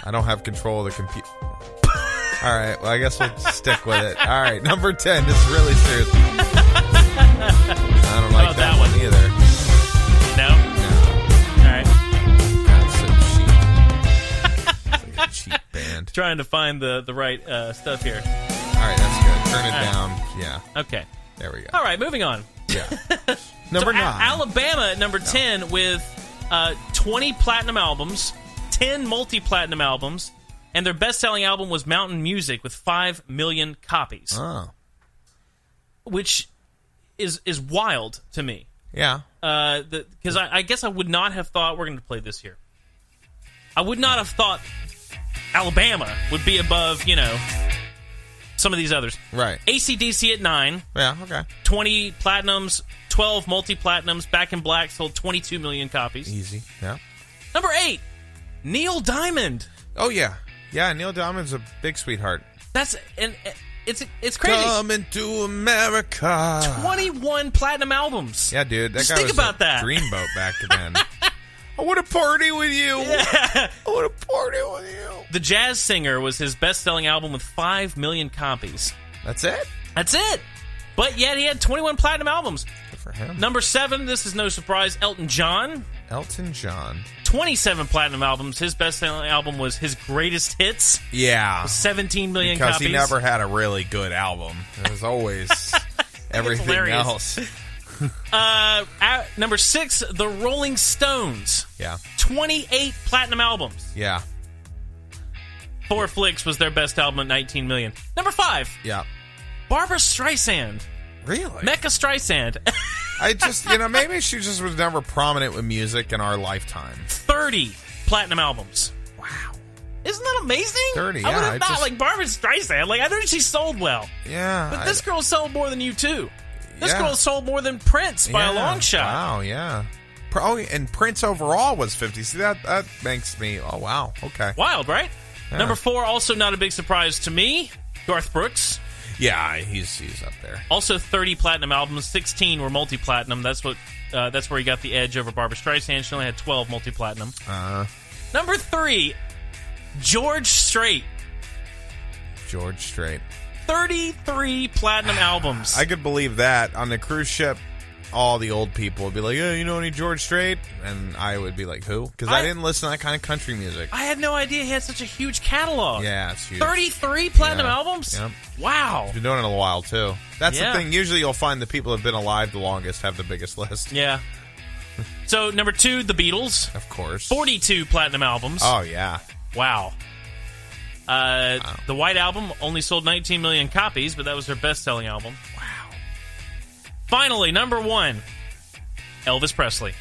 I don't have control of the computer. All right, well, I guess we'll stick with it. All right, number 10. This is really serious. I don't like that one either. No? All right. That's so cheap. It's like a cheap band. Trying to find the right stuff here. All right, that's good. Turn it down. Yeah. Okay. There we go. All right, moving on. Yeah. Number 9. Alabama at number 10 with 20 platinum albums, 10 multi-platinum albums, and their best-selling album was Mountain Music with 5 million copies. Oh. Which is wild to me. Yeah. Because I guess I would not have thought, we're going to play this here. I would not have thought Alabama would be above, some of these others. Right. AC/DC at 9. Yeah, okay. 20 platinums, 12 multi-platinums. Back in Black sold 22 million copies. Easy, yeah. Number 8, Neil Diamond. Oh, yeah. Yeah, Neil Diamond's a big sweetheart. It's crazy. Coming to America. 21 platinum albums. Yeah, dude. That Just guy think was about a that. dreamboat back then. I want to party with you. Yeah. I want to party with you. The Jazz Singer was his best-selling album with 5 million copies. That's it? That's it. But yet he had 21 platinum albums. Good for him. Number 7, this is no surprise, Elton John. Elton John. 27 platinum albums. His best-selling album was his Greatest Hits. Yeah. 17 million because copies. he never had a really good album. It was always everything else. Number 6, The Rolling Stones. Yeah. 28 platinum albums. Yeah. Four Flicks was their best album at 19 million. Number 5, Yeah. Barbara Streisand. Really? Mecca Streisand. I just, maybe she just was never prominent with music in our lifetime. 30 platinum albums. Wow. Isn't that amazing? 30, I yeah, would have I not just- like Barbara Streisand. Like, I know she sold well. Yeah. But this girl sold more than you, too. This Yeah. girl sold more than Prince by a long shot. Wow, yeah. And Prince overall was 50. See, that makes me, oh, wow, okay. Wild, right? Yeah. Number 4, also not a big surprise to me, Garth Brooks. Yeah, he's up there. Also 30 platinum albums, 16 were multi-platinum. That's where he got the edge over Barbara Streisand. She only had 12 multi-platinum. Number 3, George Strait. George Strait. 33 platinum albums. I could believe that. On the cruise ship, all the old people would be like, "Yeah, you know any George Strait?" And I would be like, "Who?" Because I didn't listen to that kind of country music. I had no idea he had such a huge catalog. Yeah, it's huge. 33 platinum Yeah. albums? Yep. Wow. Been doing it a while, too. That's Yeah. the thing. Usually you'll find the people that have been alive the longest have the biggest list. Yeah. So, number 2, The Beatles. Of course. 42 platinum albums. Oh, yeah. Wow. The White Album only sold 19 million copies, but that was their best-selling album. Wow. Finally, number 1, Elvis Presley.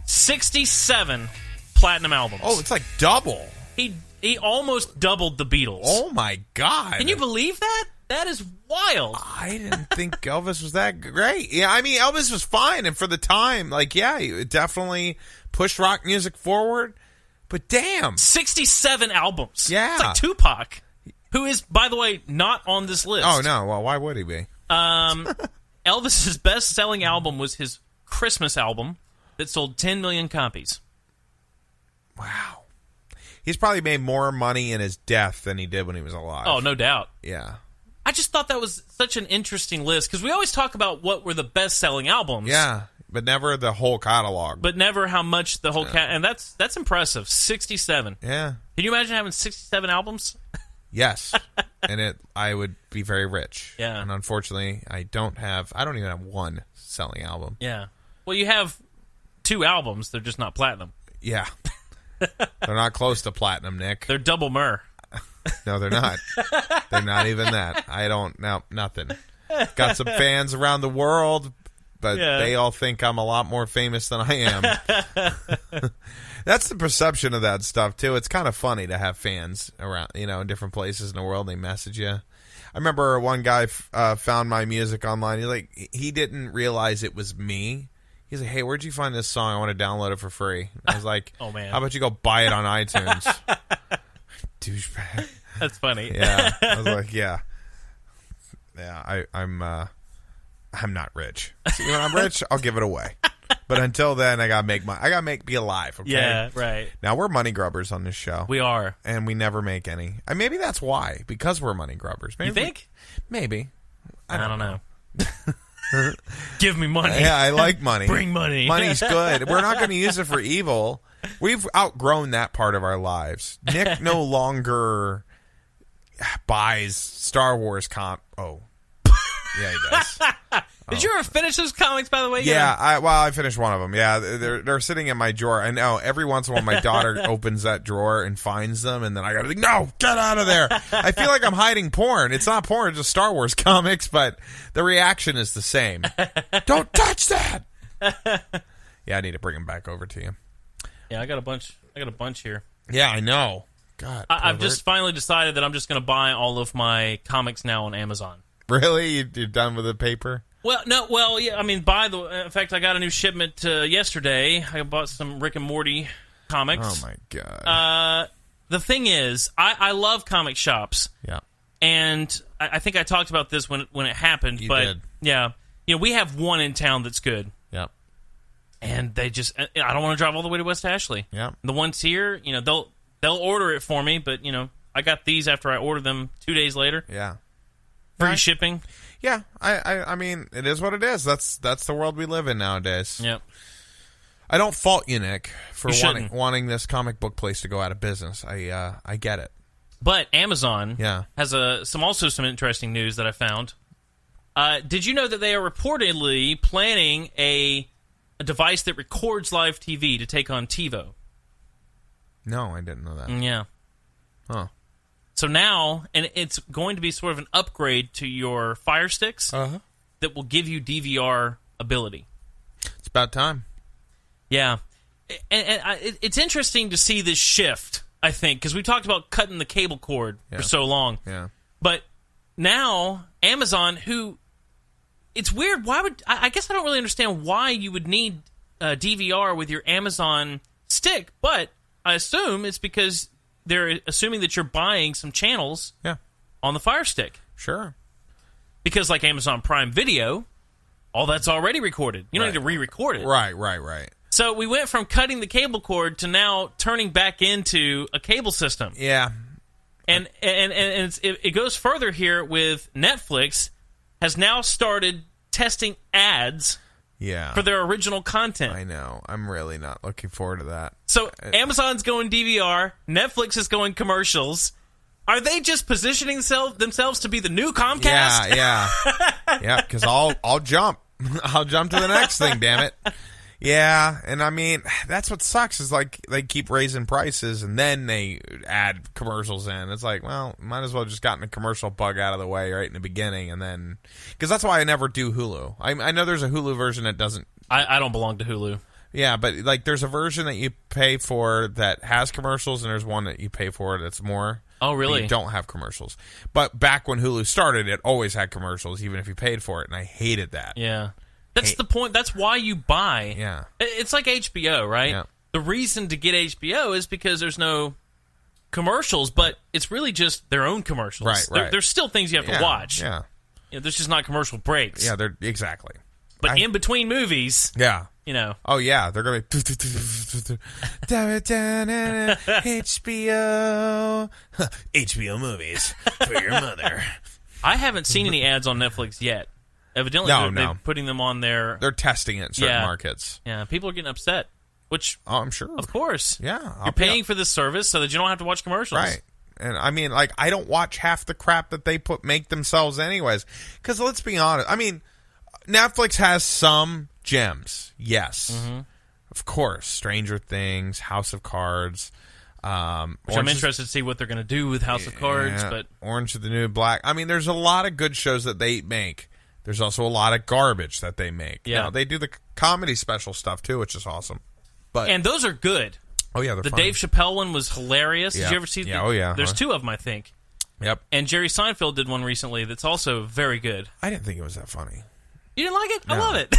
67 platinum albums. Oh, it's like double. He almost doubled the Beatles. Oh, my God. Can you believe that? That is wild. I didn't think Elvis was that great. Yeah, I mean, Elvis was fine. And for the time, he definitely pushed rock music forward. But damn. 67 albums. Yeah. It's like Tupac, who is, by the way, not on this list. Oh, no. Well, why would he be? Elvis's best-selling album was his Christmas album that sold 10 million copies. Wow. He's probably made more money in his death than he did when he was alive. Oh, no doubt. Yeah. I just thought that was such an interesting list, because we always talk about what were the best-selling albums. Yeah, but never the whole catalog. But never how much the whole and that's impressive. 67. Yeah. Can you imagine having 67 albums? Yes. And I would be very rich. Yeah. And unfortunately, I don't even have one selling album. Yeah. Well, you have 2 albums. They're just not platinum. Yeah. They're not close to platinum, Nick. They're double myrrh. No, they're not. They're not even that. Nothing. Got some fans around the world, but they all think I'm a lot more famous than I am. That's the perception of that stuff, too. It's kind of funny to have fans around, in different places in the world. They message you. I remember one guy found my music online. He didn't realize it was me. He's like, "Hey, where'd you find this song? I want to download it for free." I was like, "Oh, man. How about you go buy it on iTunes?" Douchebag. That's funny. Yeah. I was like, yeah. I'm not rich. See, when I'm rich, I'll give it away. But until then, I gotta be alive. Okay. Yeah, right. Now we're money grubbers on this show. We are, and we never make any. And maybe that's why, because we're money grubbers. Maybe you think? Maybe. I don't know. Give me money. Yeah, I like money. Bring money. Money's good. We're not going to use it for evil. We've outgrown that part of our lives. Nick no longer buys Star Wars Oh, yeah, he does. Did you ever finish those comics, by the way? Yeah, I finished one of them. Yeah, they're sitting in my drawer. I know every once in a while my daughter opens that drawer and finds them, and then I gotta think, no, get out of there. I feel like I'm hiding porn. It's not porn, it's just Star Wars comics, but the reaction is the same. Don't touch that. Yeah, I need to bring them back over to you. Yeah, I got a bunch here. Yeah, I know. God, I've just finally decided that I'm just going to buy all of my comics now on Amazon. Really? You're done with the paper? Well, no. Well, yeah. I mean, in fact, I got a new shipment yesterday. I bought some Rick and Morty comics. Oh my god. The thing is, I love comic shops. Yeah. And I think I talked about this when it happened. You but did. Yeah, we have one in town that's good. Yeah. And they just, I don't want to drive all the way to West Ashley. Yeah. The ones here, they'll order it for me, but I got these after I ordered them 2 days later. Yeah. Free shipping. Yeah, I mean, it is what it is. That's the world we live in nowadays. Yep. I don't fault you, Nick, for You wanting this comic book place to go out of business. I get it. But Amazon has some interesting news that I found. Did you know that they are reportedly planning a device that records live TV to take on TiVo? No, I didn't know that. Yeah. Huh. So now, and it's going to be sort of an upgrade to your Fire Sticks that will give you DVR ability. It's about time. Yeah. And it's interesting to see this shift, I think, because we talked about cutting the cable cord for so long. Yeah. But now, Amazon, it's weird. Why would I guess I don't really understand why you would need DVR with your Amazon stick, but I assume it's because they're assuming that you're buying some channels on the Fire Stick. Sure. Because like Amazon Prime Video, all that's already recorded. You don't need to re-record it. Right. So we went from cutting the cable cord to now turning back into a cable system. Yeah. And it goes further here with Netflix has now started testing ads for their original content. I know. I'm really not looking forward to that. So Amazon's going DVR, Netflix is going commercials. Are they just positioning themselves to be the new Comcast? Yeah. Yeah, because I'll jump. I'll jump to the next thing, damn it. Yeah, and I mean, that's what sucks is like they keep raising prices and then they add commercials in. It's like, well, might as well just gotten a commercial bug out of the way right in the beginning and then... Because that's why I never do Hulu. I know there's a Hulu version that doesn't... I don't belong to Hulu. Yeah, but like there's a version that you pay for that has commercials and there's one that you pay for that's more... Oh, really? You don't have commercials. But back when Hulu started, it always had commercials even if you paid for it, and I hated that. Yeah. That's the point. That's why you buy. Yeah. It's like HBO, right? Yeah. The reason to get HBO is because there's no commercials, but it's really just their own commercials. Right. There's still things you have to watch. Yeah. There's just not commercial breaks. Yeah, they're exactly. But in between movies, yeah. Oh, yeah, they're going to be HBO. HBO movies for your mother. I haven't seen any ads on Netflix yet. Evidently, they're putting them on there. They're testing it in certain markets. Yeah, people are getting upset, which... Oh, I'm sure. Of course. Yeah. You're paying for this service so that you don't have to watch commercials. Right. And I mean, like, I don't watch half the crap that they make themselves anyways. Because let's be honest. I mean, Netflix has some gems. Yes. Mm-hmm. Of course. Stranger Things, House of Cards... which I'm interested to see what they're going to do with House of Cards. But Orange is the New Black. I mean, there's a lot of good shows that they make. There's also a lot of garbage that they make. Yeah. Now, they do the comedy special stuff, too, which is awesome. And those are good. Oh, yeah, they're The funny. Dave Chappelle one was hilarious. Yeah. Did you ever see Oh, yeah. There's two of them, I think. Yep. And Jerry Seinfeld did one recently that's also very good. I didn't think it was that funny. You didn't like it? No. I love it.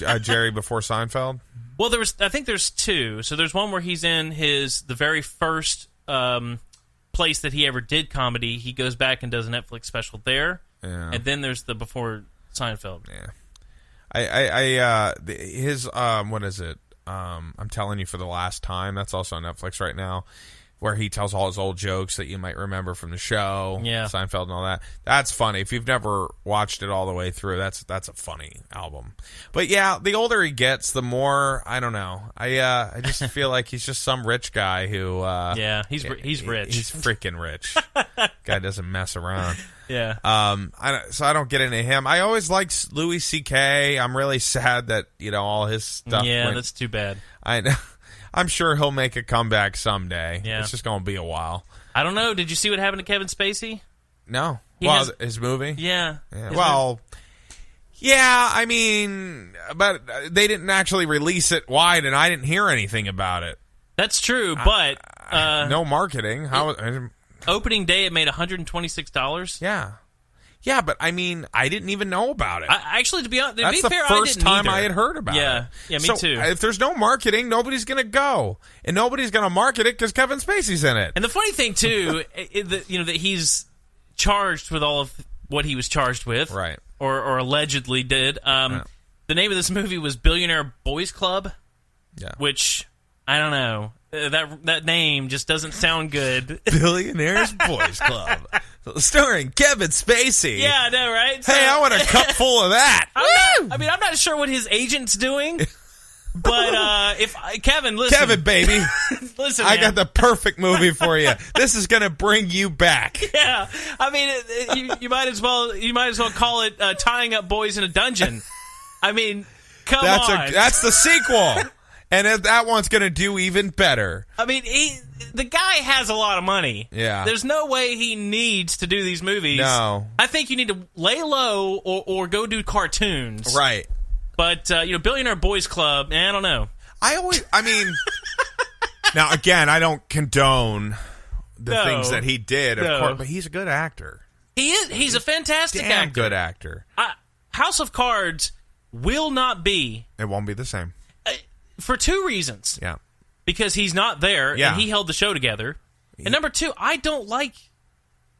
No. Jerry before Seinfeld? Well, I think there's two. So there's one where he's in the very first place that he ever did comedy. He goes back and does a Netflix special there. Yeah. And then there's the before Seinfeld. Yeah. His what is it? I'm telling you for the last time. That's also on Netflix right now, where he tells all his old jokes that you might remember from the show, Seinfeld and all that. That's funny. If you've never watched it all the way through, that's a funny album. But yeah, the older he gets, the more, I don't know. I just feel like he's just some rich guy who he's rich. He's freaking rich. Guy doesn't mess around. Yeah. So I don't get into him. I always liked Louis C.K. I'm really sad that all his stuff. Yeah, that's too bad. I know. I'm sure he'll make a comeback someday. Yeah. It's just going to be a while. I don't know. Did you see what happened to Kevin Spacey? No. His movie? Yeah. Yeah, I mean, but they didn't actually release it wide, and I didn't hear anything about it. That's true, but no marketing. Opening day, it made $126. Yeah. Yeah, but I mean, I didn't even know about it. Actually, to be honest, that's the first time I had heard about it. Yeah, me too. If there's no marketing, nobody's going to go, and nobody's going to market it because Kevin Spacey's in it. And the funny thing too, that he's charged with all of what he was charged with, right? Or allegedly did. The name of this movie was Billionaire Boys Club, which I don't know. That name just doesn't sound good. Billionaires Boys Club. Starring Kevin Spacey. Yeah, I know, right? So, hey, I want a cup full of that. I'm not sure what his agent's doing, but Kevin, listen. Kevin, baby. Listen, I got the perfect movie for you. This is going to bring you back. Yeah. I mean, you might as well call it Tying Up Boys in a Dungeon. I mean, come on. That's the sequel. And that one's going to do even better. I mean, the guy has a lot of money. Yeah. There's no way he needs to do these movies. No. I think you need to lay low or go do cartoons. Right. But, Billionaire Boys Club, I don't know. Now, again, I don't condone the things that he did, of course, but he's a good actor. He is. He's a fantastic actor. Damn good actor. House of Cards will not be. It won't be the same. For two reasons. Yeah. Because he's not there, and he held the show together. And number two, I don't like...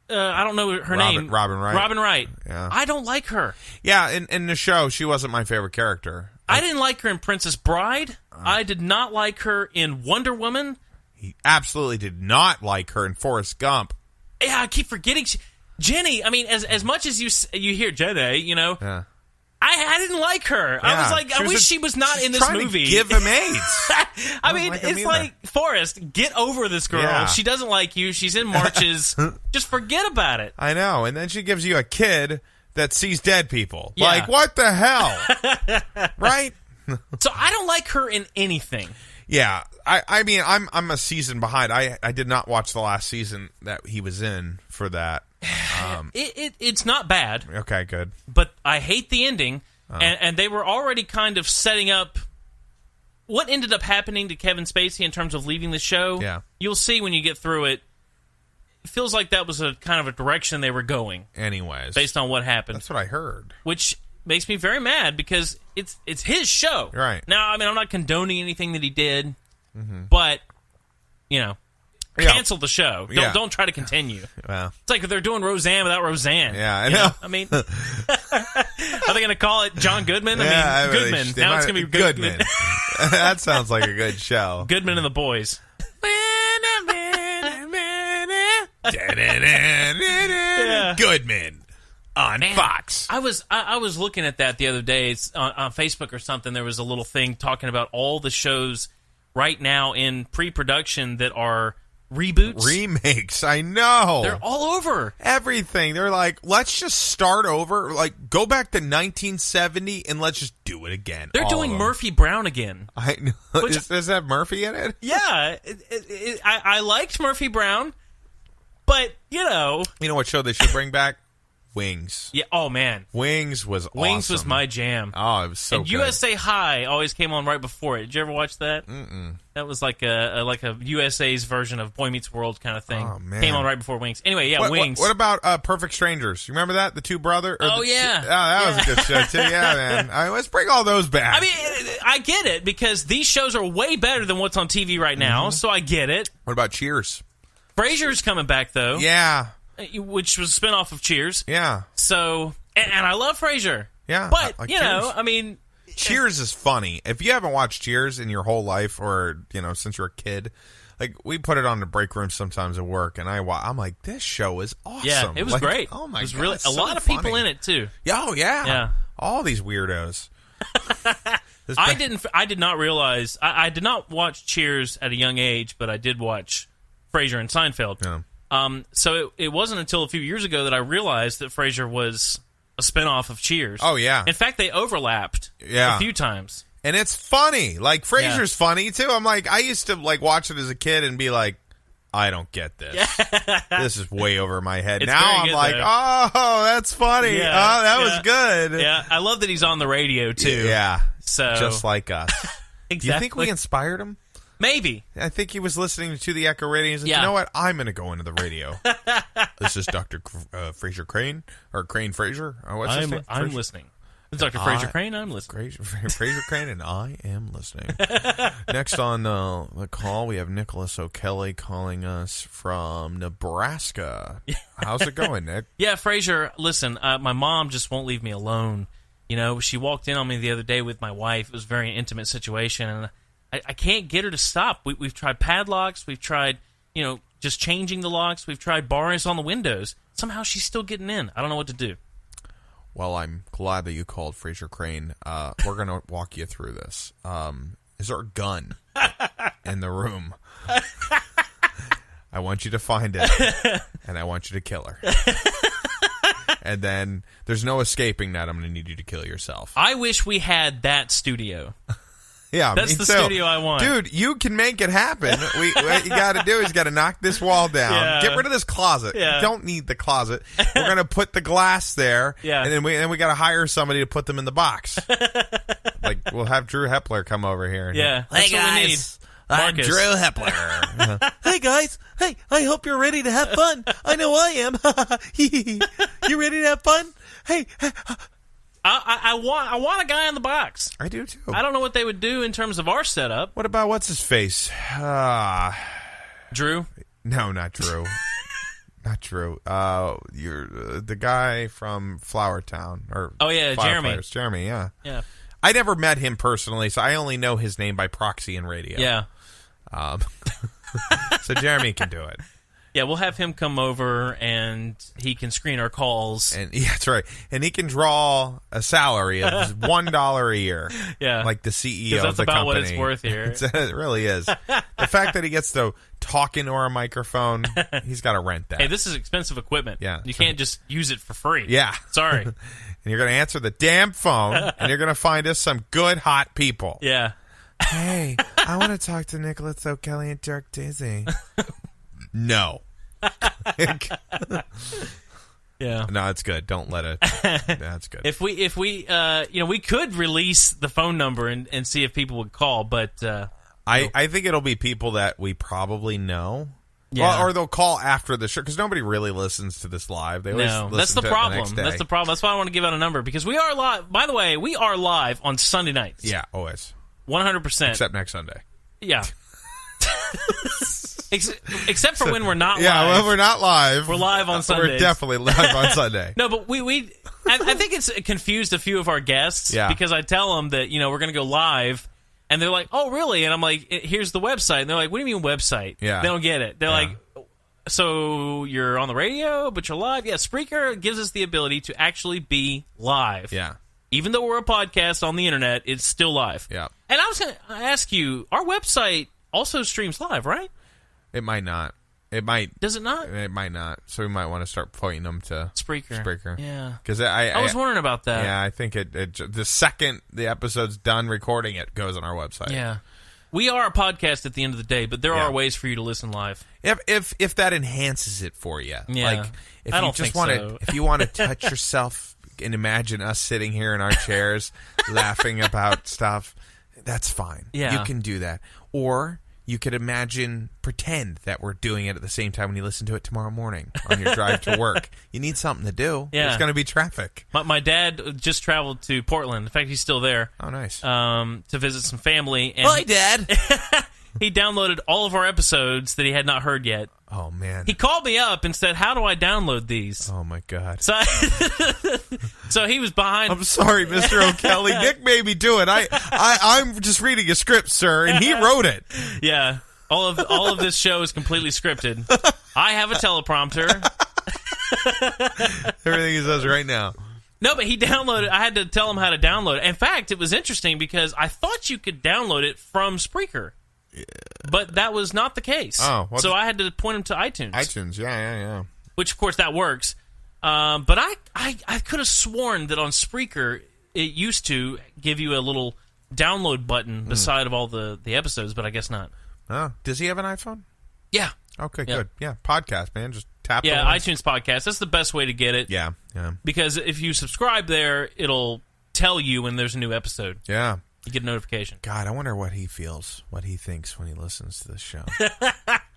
I don't know her name. Robin Wright. Robin Wright. Yeah. I don't like her. Yeah, in the show, she wasn't my favorite character. I didn't like her in Princess Bride. I did not like her in Wonder Woman. He absolutely did not like her in Forrest Gump. Yeah, I keep forgetting. Jenny, I mean, as much as you hear Jenny, Yeah. I didn't like her. Yeah. I was like, I wish she was not in this movie. To give him AIDS. I mean, it's like, Forrest, get over this girl. Yeah. She doesn't like you. She's in marches. Just forget about it. I know. And then she gives you a kid that sees dead people. Yeah. Like, what the hell? Right? So I don't like her in anything. Yeah. I mean, I'm a season behind. I did not watch the last season that he was in for that. It's not bad. Okay, good. But I hate the ending, and they were already kind of setting up what ended up happening to Kevin Spacey in terms of leaving the show. Yeah. You'll see when you get through it. It feels like that was a kind of a direction they were going. Anyways. Based on what happened. That's what I heard. Which makes me very mad because it's his show. Right. Now, I mean, I'm not condoning anything that he did, but, cancel the show. Don't try to continue. Well, it's like they're doing Roseanne without Roseanne. Yeah, I know. I mean, are they going to call it John Goodman? Yeah, Goodman. Now it's going to be Goodman. That sounds like a good show. Goodman and the Boys. Goodman on Fox. I was looking at that the other day. It's on Facebook or something. There was a little thing talking about all the shows right now in pre-production that are reboots. Remakes, I know. They're all over. Everything. They're like, let's just start over. Like, go back to 1970 and let's just do it again. They're doing Murphy Brown again. I know. Does that have Murphy in it? Yeah. I liked Murphy Brown, but, You know what show they should bring back? Wings. Yeah. Oh, man. Wings was awesome. Wings was my jam. Oh, it was so good. USA High always came on right before it. Did you ever watch that? Mm-mm. That was like a USA's version of Boy Meets World kind of thing. Oh, man. Came on right before Wings. Anyway, Wings. What about Perfect Strangers? You remember that? The two brothers? Oh, yeah. That was a good show, too. Yeah, man. Let's bring all those back. I mean, I get it, because these shows are way better than what's on TV right now, so I get it. What about Cheers? Frasier's coming back, though. Yeah. Which was a spinoff of Cheers. Yeah. So, and I love Frasier. Yeah. But, like I mean, Cheers is funny. If you haven't watched Cheers in your whole life, or since you're a kid, like we put it on the break room sometimes at work, and I'm like, this show is awesome. Yeah, it was great. Oh my it was god, really a lot of funny. people in it too. Oh yeah, yeah. All these weirdos. I did not realize. I did not watch Cheers at a young age, but I did watch Frasier and Seinfeld. Yeah. So it wasn't until a few years ago that I realized that Frasier was a spinoff of Cheers. Oh yeah. In fact, they overlapped a few times. And it's funny. Like, Frasier's funny, too. I'm like, I used to, like, watch it as a kid and be like, I don't get this. This is way over my head. It's now I'm good, like, though. oh, that's funny. Yeah, Oh, that was good. Yeah, I love that he's on the radio, too. Yeah. So Just like us. Exactly. Do you think we inspired him? Maybe. I think he was listening to the Echo radio. He's like, you know what? I'm going to go into the radio. This is Dr. Fraser Crane, or Crane Fraser. What's his name? I'm listening. It's Dr. Fraser Crane. I'm listening. Fraser Crane, and I am listening. Next on the call, we have Nicholas O'Kelly calling us from Nebraska. How's it going, Nick? Yeah, Fraser, listen, my mom just won't leave me alone. She walked in on me the other day with my wife. It was a very intimate situation, and I can't get her to stop. We've tried padlocks. We've tried, just changing the locks. We've tried bars on the windows. Somehow she's still getting in. I don't know what to do. Well, I'm glad that you called Fraser Crane. We're going to walk you through this. Is there a gun in the room? I want you to find it, and I want you to kill her. And then there's no escaping that. I'm going to need you to kill yourself. I wish we had that studio. Yeah, that's the studio I want. Dude, you can make it happen. What you got to do is got to knock this wall down. Yeah. Get rid of this closet. Yeah. You don't need the closet. We're going to put the glass there. Yeah. And then we got to hire somebody to put them in the box. Like, we'll have Drew Hepler come over here. Yeah. Hey, that's what we need. I'm Marcus. Drew Hepler. Hey guys, hey, I hope you're ready to have fun. I know I am. You ready to have fun? Hey, I want a guy in the box. I do too. I don't know what they would do in terms of our setup. What about what's his face? Drew? No, not Drew. Not Drew. You're the guy from Flower Town, or Jeremy. Players. Jeremy, yeah. Yeah. I never met him personally, so I only know his name by proxy in radio. Yeah. So Jeremy can do it. Yeah, we'll have him come over, and he can screen our calls. And yeah, that's right. And he can draw a salary of $1 a year. Yeah. Like the CEO of the company. That's about what it's worth here. It really is. The fact that he gets to talk into our microphone, he's got to rent that. Hey, this is expensive equipment. Yeah. You can't just use it for free. Yeah. Sorry. And you're going to answer the damn phone, and you're going to find us some good, hot people. Yeah. Hey, I want to talk to Nicholas O'Kelly and Dirk Dizzy. No. Yeah. No, it's good. Don't let it. That's good. If we we could release the phone number and see if people would call, but I think it'll be people that we probably know. Yeah. Well, or they'll call after the show, because nobody really listens to this live. They always listen that's the to problem. It the next day. That's the problem. That's why I want to give out a number, because we are live. By the way, we are live on Sunday nights. Yeah, always. 100%. Except next Sunday. Yeah. Except for when we're not live. Yeah, when we're not live. We're live on Sundays. We're definitely live on Sunday. No, but I think it's confused a few of our guests. Yeah. Because I tell them that, we're going to go live, and they're like, oh, really? And I'm like, here's the website. And they're like, what do you mean website? Yeah. They don't get it. They're like, so you're on the radio, but you're live? Yeah, Spreaker gives us the ability to actually be live. Yeah. Even though we're a podcast on the internet, it's still live. Yeah. And I was going to ask you, our website also streams live, right? It might not. It might. Does it not? It might not. So we might want to start pointing them to Spreaker. Yeah. Because I was wondering about that. Yeah, I think it the second the episode's done recording, it goes on our website. Yeah. We are a podcast at the end of the day, but there are ways for you to listen live. If that enhances it for you. Yeah. Like, if I you don't just think want so. if you want to touch yourself and imagine us sitting here in our chairs laughing about stuff, that's fine. Yeah. You can do that. Or you could pretend that we're doing it at the same time when you listen to it tomorrow morning on your drive to work. You need something to do. Yeah. There's going to be traffic. My dad just traveled to Portland. In fact, he's still there. Oh, nice. To visit some family. And Hi, Dad. he downloaded all of our episodes that he had not heard yet Oh, man. He called me up and said, "How do I download these?" Oh, my God. So, so he was behind. I'm sorry, Mr. O'Kelly. Nick made me do it. I'm just reading a script, sir, and he wrote it. Yeah. All of this show is completely scripted. I have a teleprompter. Everything he says right now. No, but he downloaded. I had to tell him how to download it. In fact, it was interesting because I thought you could download it from Spreaker. Yeah. But that was not the case. Oh, so I had to point him to iTunes. iTunes, yeah. Which, of course, that works. But I could have sworn that on Spreaker, it used to give you a little download button beside of all the episodes, but I guess not. Oh, does he have an iPhone? Yeah. Okay, good. Yeah, podcast, man. Just tap the Yeah, ones. iTunes podcast. That's the best way to get it. Yeah. Because if you subscribe there, it'll tell you when there's a new episode. Yeah. You get a notification. God, I wonder what he feels, what he thinks when he listens to this show.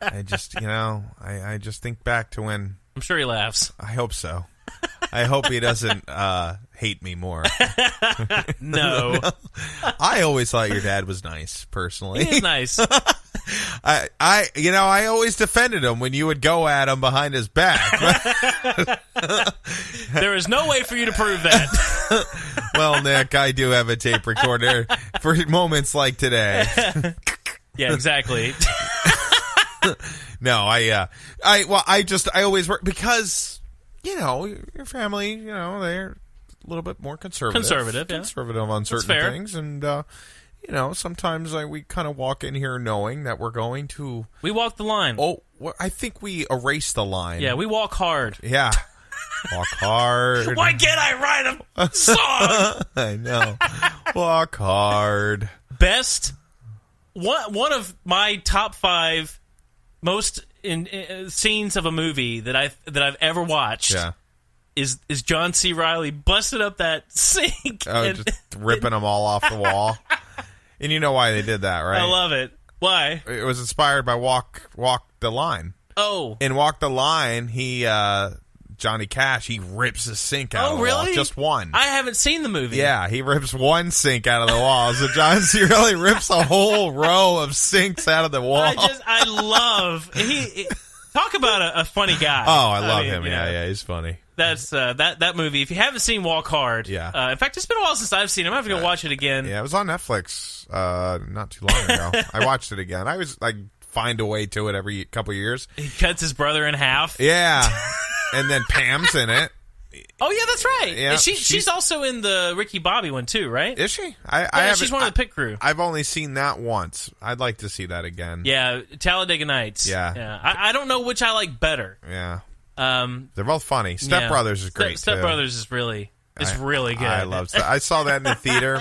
I just, I just think back to when... I'm sure he laughs. I hope so. I hope he doesn't hate me more. No. I always thought your dad was nice, personally. He is nice. I always defended him when you would go at him behind his back. There is no way for you to prove that. Well, Nick, I do have a tape recorder for moments like today. Yeah, exactly. No, I always work because, your family, they're a little bit more conservative. Conservative on certain things. And, sometimes we kind of walk in here knowing that we're going to... We walk the line. Oh, I think we erase the line. Yeah, we walk hard. Yeah. Walk hard. Why can't I write a song? I know. Walk hard. Best... One of my top 5 most scenes of a movie that I've ever watched is John C. Reilly busting up that sink. Oh, just ripping them all off the wall. And you know why they did that, right? I love it. Why? It was inspired by Walk the Line. Oh. In Walk the Line, Johnny Cash, he rips a sink out of the wall. Just one. I haven't seen the movie. Yeah, he rips one sink out of the wall. So John C. Reilly rips a whole row of sinks out of the wall. I love... Talk about a funny guy. Oh, I love him. Yeah, he's funny. That's that movie. If you haven't seen Walk Hard, in fact, it's been a while since I've seen him. I have to go watch it again. Yeah, it was on Netflix not too long ago. I watched it again. I was find a way to it every couple years. He cuts his brother in half. Yeah, and then Pam's in it. Oh yeah, that's right. Yeah, she's also in the Ricky Bobby one too, right? Is she? She's one of the pit crew. I've only seen that once. I'd like to see that again. Yeah, Talladega Nights. Yeah. I don't know which I like better. Yeah. They're both funny. Step Brothers is great. Step Brothers is really good. I love. I saw that in the theater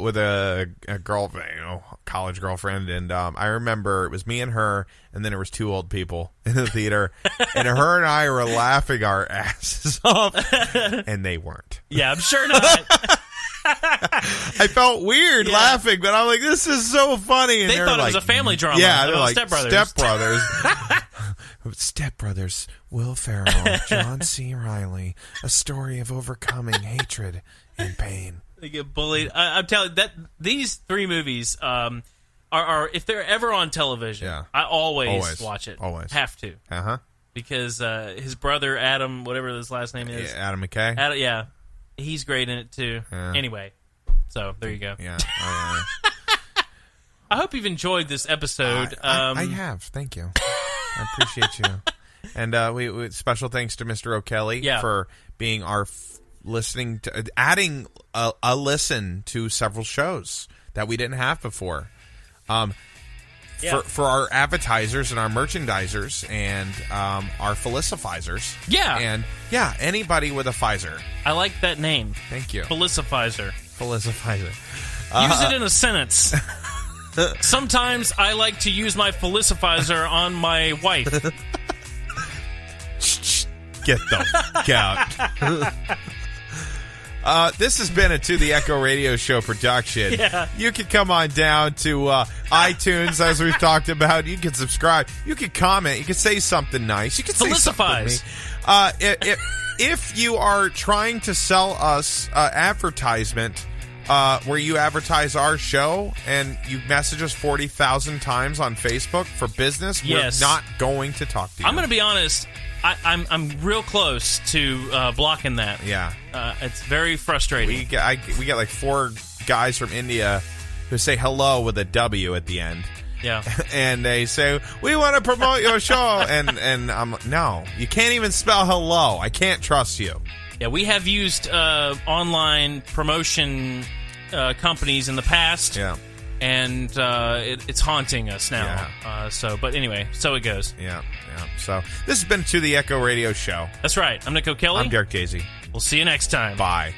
with a girlfriend, college girlfriend, and I remember it was me and her, and then there was 2 old people in the theater, and her and I were laughing our asses off, and they weren't. Yeah, I'm sure not. I felt weird laughing, but I'm like, this is so funny. And they thought it was a family drama. Yeah, they're like, Step Brothers. Step Brothers. Step Brothers, Will Ferrell, John C. Reilly, a story of overcoming hatred and pain. They get bullied. I'm telling you, that these 3 movies are if they're ever on television, I always watch it. Always. Have to. Uh-huh. Because his brother, Adam, whatever his last name is. Adam McKay? He's great in it, too. Yeah. Anyway, so there you go. Yeah. I hope you've enjoyed this episode. I have. Thank you. I appreciate you. And we special thanks to Mr. O'Kelly for being our listening to adding a listen to several shows that we didn't have before. For our advertisers and our merchandisers and our felicifizers. Yeah. And anybody with a Pfizer. I like that name. Thank you. Felicifizer. Use it in a sentence. Sometimes I like to use my felicifizer on my wife. Get the fuck out. This has been a To The Echo Radio Show production. Yeah. You can come on down to iTunes, as we've talked about. You can subscribe. You can comment. You can say something nice. You can say something to me. If you are trying to sell us advertisement, where you advertise our show and you message us 40,000 times on Facebook for business, Yes. we're not going to talk to you. I'm going to be honest. I'm real close to blocking that. Yeah. It's very frustrating. We get like 4 guys from India who say hello with a W at the end. Yeah. And they say, we want to promote your show. And I'm like, no, you can't even spell hello. I can't trust you. Yeah, we have used online promotion companies in the past. Yeah. And it's haunting us now. Yeah. But anyway, so it goes. Yeah. So this has been To the Echo Radio Show. That's right. I'm Nico Kelly. I'm Derek Daisy. We'll see you next time. Bye.